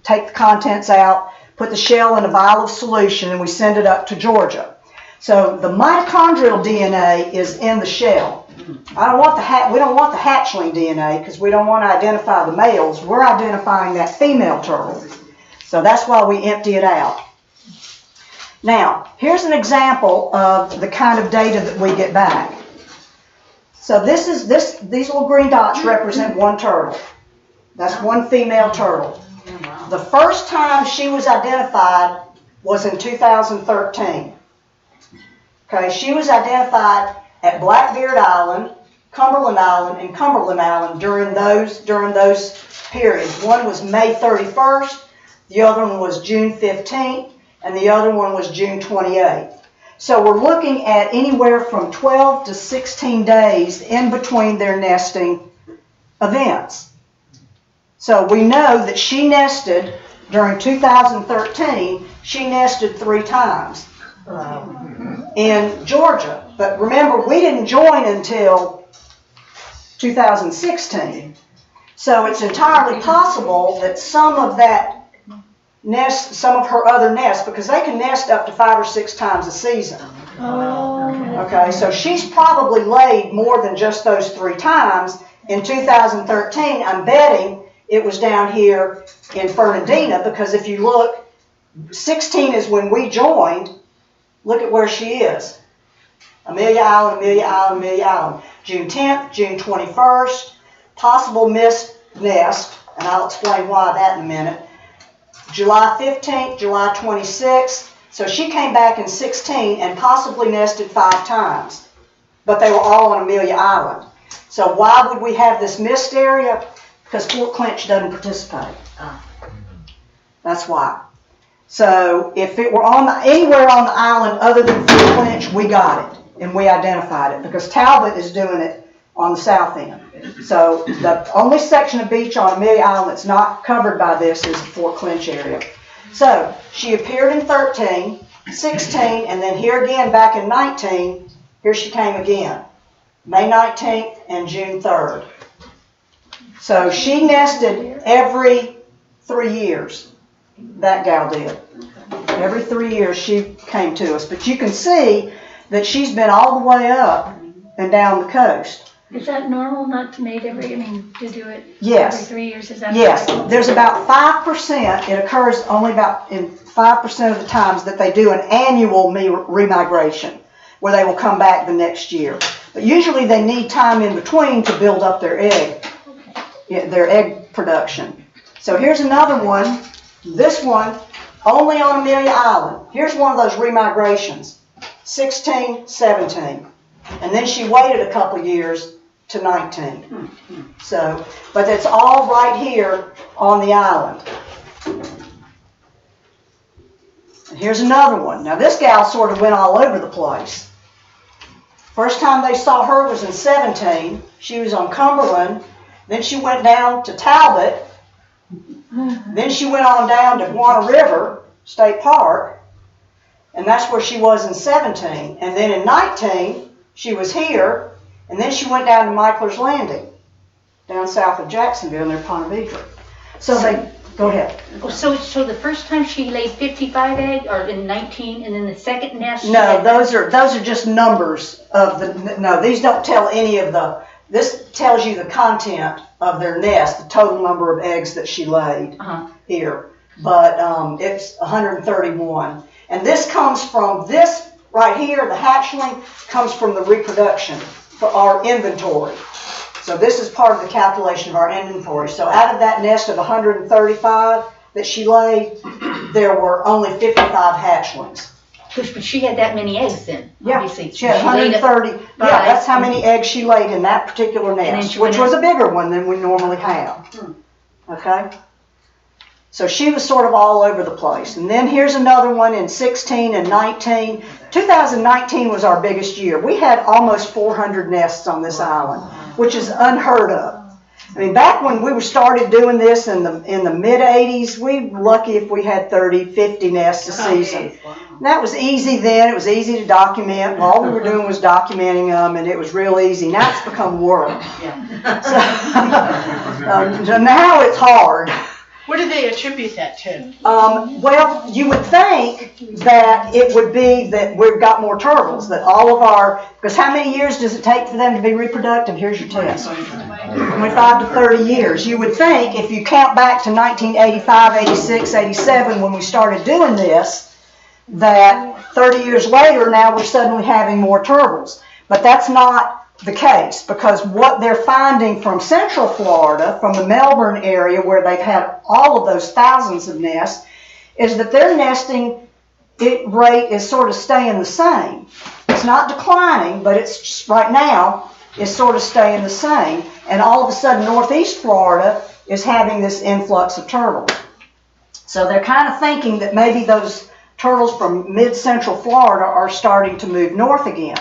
take the contents out, put the shell in a vial of solution, and we send it up to Georgia. So the mitochondrial DNA is in the shell. We don't want the hatchling DNA because we don't want to identify the males. We're identifying that female turtle. So that's why we empty it out. Now, here's an example of the kind of data that we get back. So these little green dots represent 1 turtle. That's 1 female turtle. The first time she was identified was in 2013. Okay, she was identified at Blackbeard Island, Cumberland Island, and Cumberland Island during those periods. One was May 31st, the other one was June 15th, and the other one was June 28th. So we're looking at anywhere from 12 to 16 days in between their nesting events. So we know that she nested, during 2013, she nested 3 times in Georgia. But remember, we didn't join until 2016. So it's entirely possible that some of that nest, some of her other nests, because they can nest up to 5 or 6 times a season. Okay, so she's probably laid more than just those 3 times. In 2013, I'm betting it was down here in Fernandina, because if you look, 16 is when we joined. Look at where she is. Amelia Island, Amelia Island, Amelia Island. June 10th, June 21st, possible missed nest, and I'll explain why that in a minute. July 15th, July 26th. So she came back in 16 and possibly nested 5 times, but they were all on Amelia Island. So why would we have this missed area? Because Fort Clinch doesn't participate. That's why. So if it were anywhere on the island other than Fort Clinch, we got it and we identified it, because Talbot is doing it on the south end. So the only section of beach on Amelia Island that's not covered by this is the Fort Clinch area. So she appeared in 13, 16, and then here again back in 19, here she came again. May 19th and June 3rd. So she nested every 3 years. That gal did. Every 3 years she came to us. But you can see that she's been all the way up and down the coast. Is that normal not to mate to do it Yes. every 3 years? Is that Yes. normal? There's about 5%, it occurs only about in 5% of the times that they do an annual remigration, where they will come back the next year. But usually they need time in between to build up their egg production. So here's another one. This one, only on Amelia Island. Here's one of those remigrations. 16, 17. And then she waited a couple years to 19. So, but it's all right here on the island. And here's another one. Now this gal sort of went all over the place. First time they saw her was in 17. She was on Cumberland. Then she went down to Talbot. Then she went on down to Guana River State Park. And that's where she was in 17. And then in 19, she was here. And then she went down to Michler's Landing, down south of Jacksonville near Ponte Vedra. So they, go ahead. So the first time she laid 55 eggs, or in 19, and then the second nest? No, those are just numbers of the, no, these don't tell any of the, this tells you the content of their nest, the total number of eggs that she laid here. But it's 131. And this comes from this right here, the hatchling, comes from the reproduction for our inventory. So this is part of the calculation of our inventory. So out of that nest of 135 that she laid, there were only 55 hatchlings. But she had that many eggs then, Yeah, obviously. she had 130. Yeah, that's how many eggs she laid in that particular nest, which was a bigger one than we normally have. Okay? So she was sort of all over the place. And then here's another one in 16 and 19. 2019 was our biggest year. We had almost 400 nests on this island, which is unheard of. I mean, back when we started doing this in the mid-'80s, we were lucky if we had 30, 50 nests a season. And that was easy then. It was easy to document. All we were doing was documenting them, and it was real easy. Now it's become work. So now it's hard. What do they attribute that to? Well, you would think that it would be that we've got more turtles, that all of our, because how many years does it take for them to be reproductive? Here's your test. 25 to 30 years. You would think if you count back to 1985, 86, 87 when we started doing this, that 30 years later now we're suddenly having more turtles. But that's not the case, because what they're finding from Central Florida, from the Melbourne area where they've had all of those thousands of nests, is that their nesting rate is sort of staying the same. It's not declining, but it's just, right now is sort of staying the same. And all of a sudden Northeast Florida is having this influx of turtles. So they're kind of thinking that maybe those turtles from mid-central Florida are starting to move north again.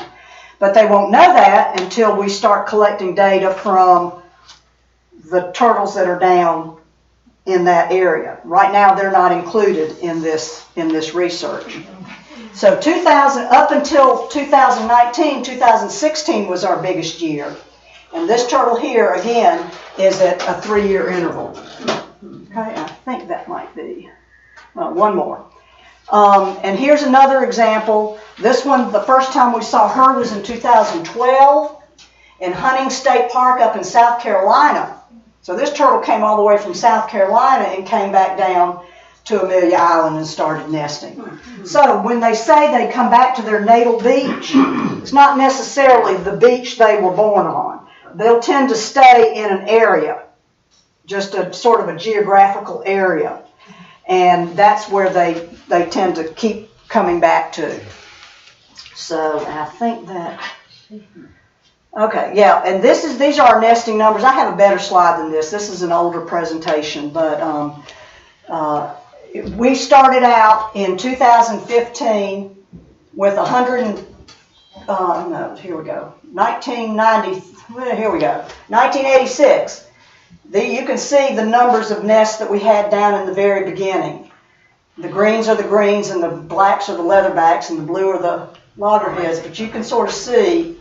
But they won't know that until we start collecting data from the turtles that are down in that area. Right now, they're not included in this research. So 2000 up until 2019, 2016 was our biggest year. And this turtle here, again, is at a 3-year interval. Okay, I think that might be one more. And here's another example. This one, the first time we saw her was in 2012 in Hunting State Park up in South Carolina. So this turtle came all the way from South Carolina and came back down to Amelia Island and started nesting. So when they say they come back to their natal beach, it's not necessarily the beach they were born on. They'll tend to stay in an area, just a sort of a geographical area. And that's where they tend to keep coming back to. So I think that, okay, yeah, and these are our nesting numbers. I have a better slide than this. This is an older presentation, but we started out in 2015 with 1986. You can see the numbers of nests that we had down in the very beginning. The greens are the greens, and the blacks are the leatherbacks, and the blue are the loggerheads. But you can sort of see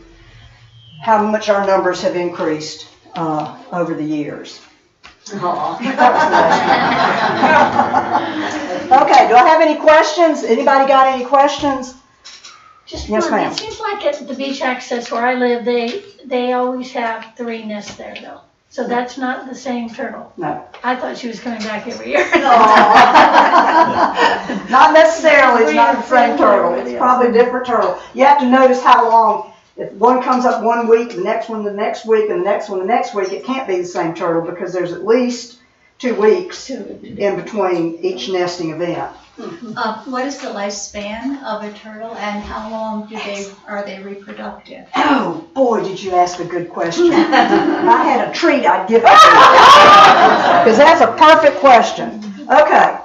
how much our numbers have increased over the years. Okay, do I have any questions? Anybody got any questions? Just Yes, one. ma'am. It seems like at the beach access where I live, they always have 3 nests there though. So that's not the same turtle. No. I thought she was coming back every year. Not necessarily. It's not the same turtle. It's probably a different turtle. You have to notice how long. If one comes up one week, the next one the next week, and the next one the next week, it can't be the same turtle because there's at least 2 weeks in between each nesting event. What is the lifespan of a turtle, and how long are they reproductive? Oh, boy, did you ask a good question. If I had a treat, I'd give it to you. Because that's a perfect question. Okay,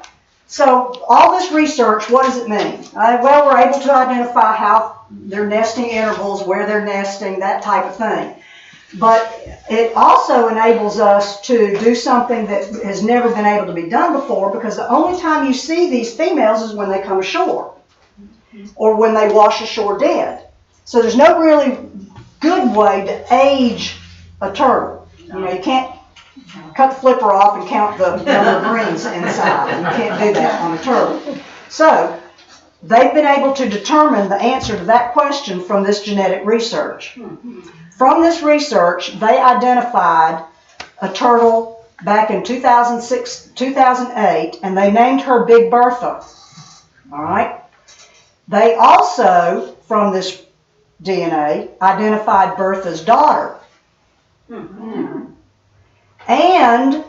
so all this research, what does it mean? Well, we're able to identify how their nesting intervals, where they're nesting, that type of thing. But it also enables us to do something that has never been able to be done before, because the only time you see these females is when they come ashore or when they wash ashore dead. So there's no really good way to age a turtle. You know, you can't cut the flipper off and count the number of rings inside. You can't do that on a turtle. So they've been able to determine the answer to that question from this genetic research. From this research, they identified a turtle back in 2008, and they named her Big Bertha. All right? They also, from this DNA, identified Bertha's daughter. And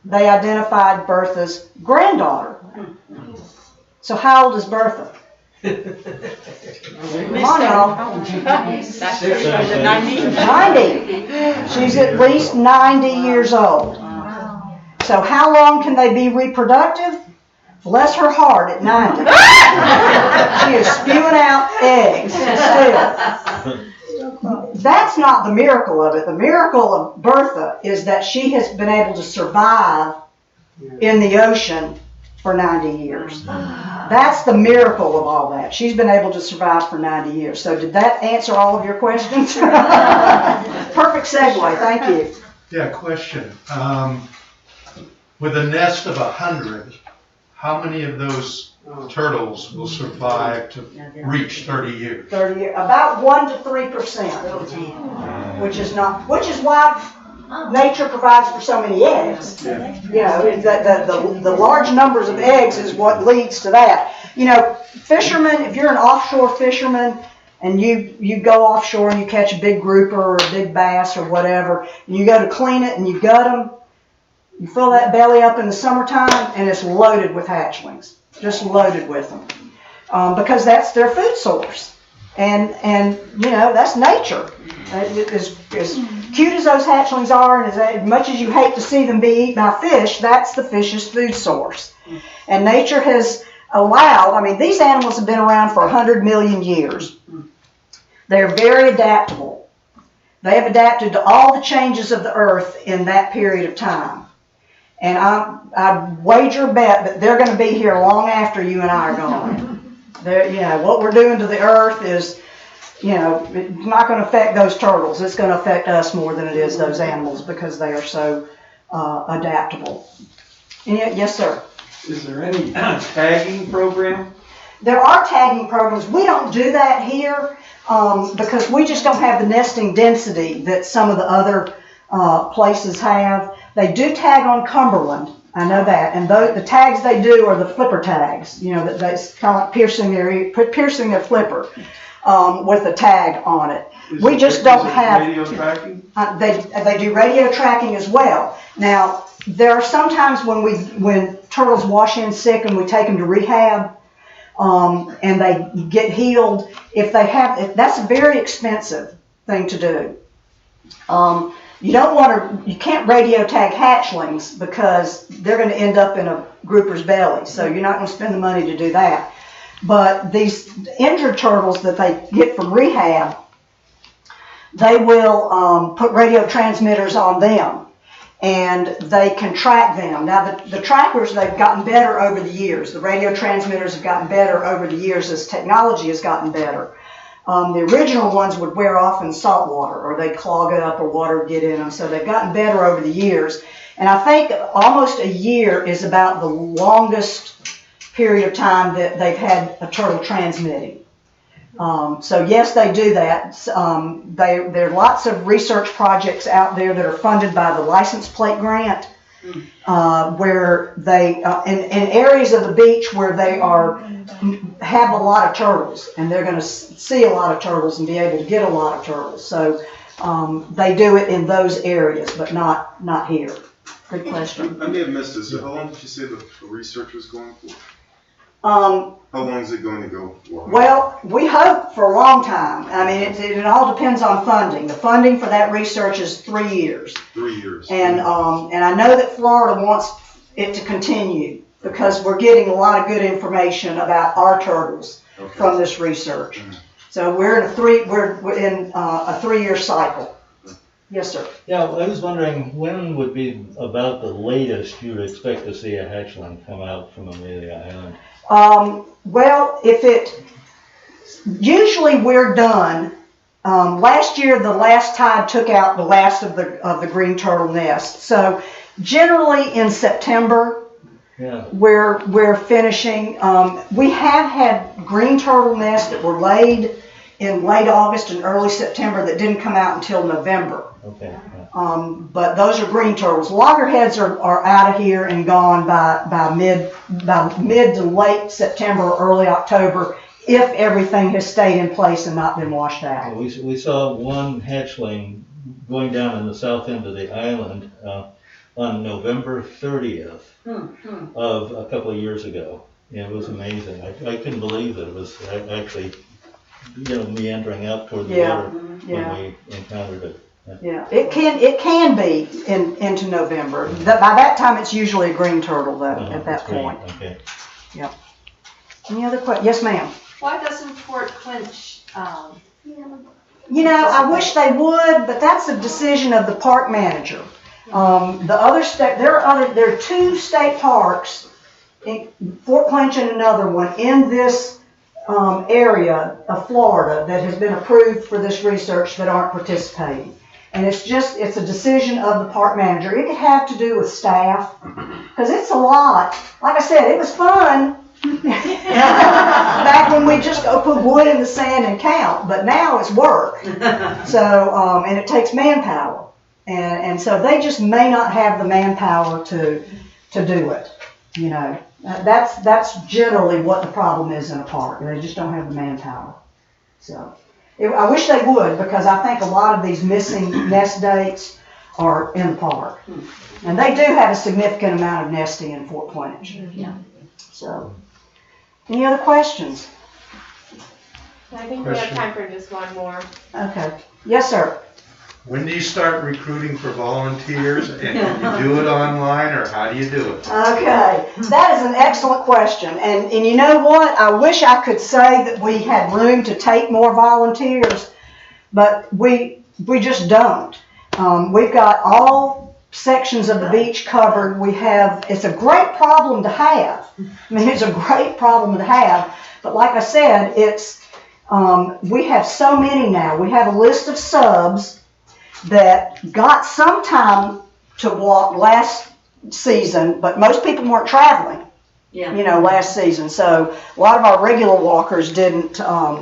they identified Bertha's granddaughter. So how old is Bertha? Come on, y'all. 90. She's at least 90 years old. So how long can they be reproductive? Bless her heart, at 90. She is spewing out eggs still. That's not the miracle of it. The miracle of Bertha is that she has been able to survive in the ocean for 90 years. That's the miracle of all that. She's been able to survive for 90 years. So did that answer all of your questions? Perfect segue. Thank you. Yeah, question. With a nest of 100, how many of those turtles will survive to reach 30 years? 30 years. About 1 to 3%, which is why nature provides for so many eggs. You know, the large numbers of eggs is what leads to that. You know, fishermen, if you're an offshore fisherman and you go offshore and you catch a big grouper or a big bass or whatever, and you go to clean it and you gut them, you fill that belly up in the summertime and it's loaded with hatchlings, just loaded with them, because that's their food source. And you know, that's nature. As cute as those hatchlings are, and as much as you hate to see them be eaten by fish, that's the fish's food source. And nature has allowed, I mean, these animals have been around for 100 million years. They're very adaptable. They have adapted to all the changes of the earth in that period of time. And I wager a bet that they're going to be here long after you and I are gone. What we're doing to the earth is, it's not going to affect those turtles. It's going to affect us more than it is those animals because they are so adaptable. Yes, sir. Is there any tagging program? There are tagging programs. We don't do that here because we just don't have the nesting density that some of the other places have. They do tag on Cumberland. I know that. And the tags they do are the flipper tags, that's kind of like piercing their flipper with a tag on it. We just don't have radio tracking? They do radio tracking as well. Now, there are some times when turtles wash in sick and we take them to rehab, and they get healed. That's a very expensive thing to do. You can't radio tag hatchlings because they're going to end up in a grouper's belly. So you're not going to spend the money to do that. But these injured turtles that they get from rehab, they will put radio transmitters on them, and they can track them. Now, the trackers, they've gotten better over the years. The radio transmitters have gotten better over the years as technology has gotten better. The original ones would wear off in salt water, or they'd clog it up or water would get in them. So they've gotten better over the years. And I think almost a year is about the longest period of time that they've had a turtle transmitting. So yes, they do that. There are lots of research projects out there that are funded by the license plate grant, where they in areas of the beach where they have a lot of turtles, and they're going to see a lot of turtles and be able to get a lot of turtles. So they do it in those areas, but not here. Good question. I may have missed this. So how long did you say the research was going for? How long is it going to go for? Well, we hope for a long time. I mean, it all depends on funding. The funding for that research is 3 years. 3 years. And I know that Florida wants it to continue because we're getting a lot of good information about our turtles from this research. Mm-hmm. So we're in a 3-year cycle. Yes, sir. Yeah, I was wondering when would be about the latest you would expect to see a hatchling come out from Amelia Island? Well, usually we're done. Last year, the last tide took out the last of the green turtle nest. So generally in September, we're finishing. We have had green turtle nests that were laid in late August and early September that didn't come out until November. Okay. But those are green turtles. Loggerheads are out of here and gone by mid to late September or early October if everything has stayed in place and not been washed out. We saw one hatchling going down in the south end of the island on November 30th of a couple of years ago. Yeah, it was amazing. I couldn't believe that it was actually meandering out toward the water when we encountered it. Yeah, it can be into November. By that time, it's usually a green turtle, though. At that point. Okay. Yep. Any other questions? Yes, ma'am. Why doesn't Fort Clinch? I wish they would, but that's a decision of the park manager. The other state, there are 2 state parks, in Fort Clinch and another one in this area of Florida that has been approved for this research that aren't participating. And it's a decision of the park manager. It could have to do with staff, because it's a lot. Like I said, it was fun back when we just go put wood in the sand and count, but now it's work. So, and it takes manpower. And so they just may not have the manpower to do it. That's generally what the problem is in a park. They just don't have the manpower. So I wish they would, because I think a lot of these missing nest dates are in the park. And they do have a significant amount of nesting in Fort Clinch. Yeah. So, any other questions? I think we have time for just one more. Okay. Yes, sir. When do you start recruiting for volunteers, and do you do it online, or how do you do it? Okay, that is an excellent question, and you know what? I wish I could say that we had room to take more volunteers, but we we just don't. We've got all sections of the beach covered. It's a great problem to have. I mean, it's a great problem to have. But like I said, we have so many now. We have a list of subs that got some time to walk last season, but most people weren't traveling, last season. So a lot of our regular walkers didn't go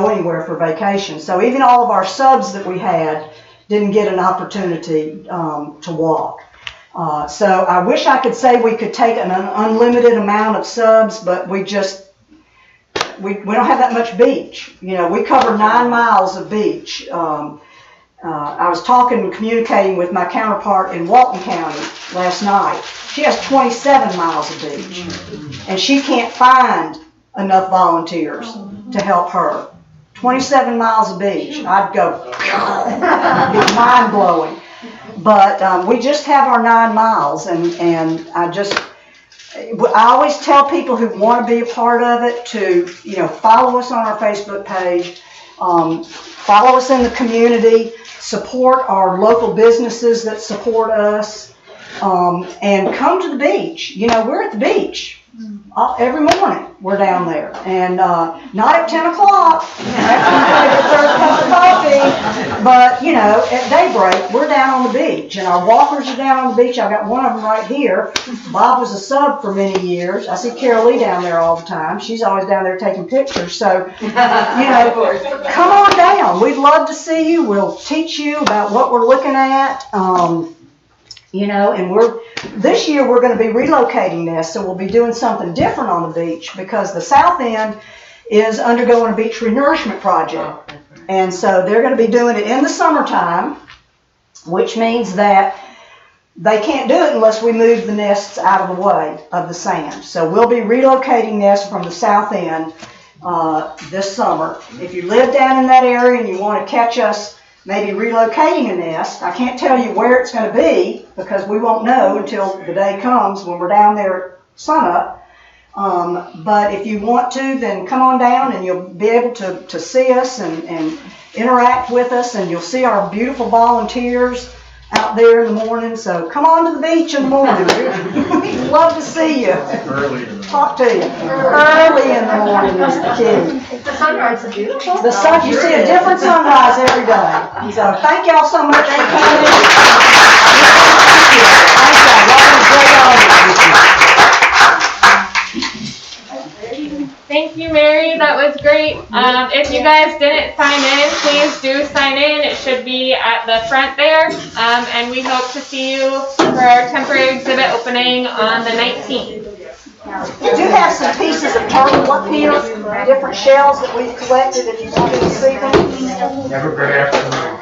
anywhere for vacation. So even all of our subs that we had didn't get an opportunity to walk. So I wish I could say we could take an unlimited amount of subs, but we don't have that much beach. We cover 9 miles of beach. I was talking and communicating with my counterpart in Walton County last night. She has 27 miles of beach, and she can't find enough volunteers to help her. 27 miles of beach. I'd go, it'd be mind-blowing. But we just have our 9 miles, and I always tell people who want to be a part of it to, follow us on our Facebook page, follow us in the community, support our local businesses that support us, and come to the beach. We're at the beach every morning. We're down there, and not at 10 o'clock after we get a cup of coffee, but at daybreak we're down on the beach, and our walkers are down on the beach. I've got one of them right here. Bob was a sub for many years. I see Carol Lee down there all the time. She's always down there taking pictures. So come on down. We'd love to see you. We'll teach you about what we're looking at. And this year we're going to be relocating this, so we'll be doing something different on the beach because the south end is undergoing a beach renourishment project. And so they're going to be doing it in the summertime, which means that they can't do it unless we move the nests out of the way of the sand. So we'll be relocating nests from the south end this summer. If you live down in that area and you want to catch us maybe relocating a nest, I can't tell you where it's going to be because we won't know until the day comes when we're down there at sunup. But if you want to, then come on down and you'll be able to see us and interact with us, and you'll see our beautiful volunteers out there in the morning. So come on to the beach in the morning. We'd love to see you. Early. Talk to you. Early in the morning is the key. The sunrise is beautiful. The sun, you see a different sunrise every day. So thank y'all so much for coming. Thank y'all. Y'all did a great audience. Thank you, Mary. That was great. If you guys didn't sign in, please do sign in. It should be at the front there. And we hope to see you for our temporary exhibit opening on the 19th. We do have some pieces of turtle up here, different shells that we've collected if you want to see them. Have a good afternoon.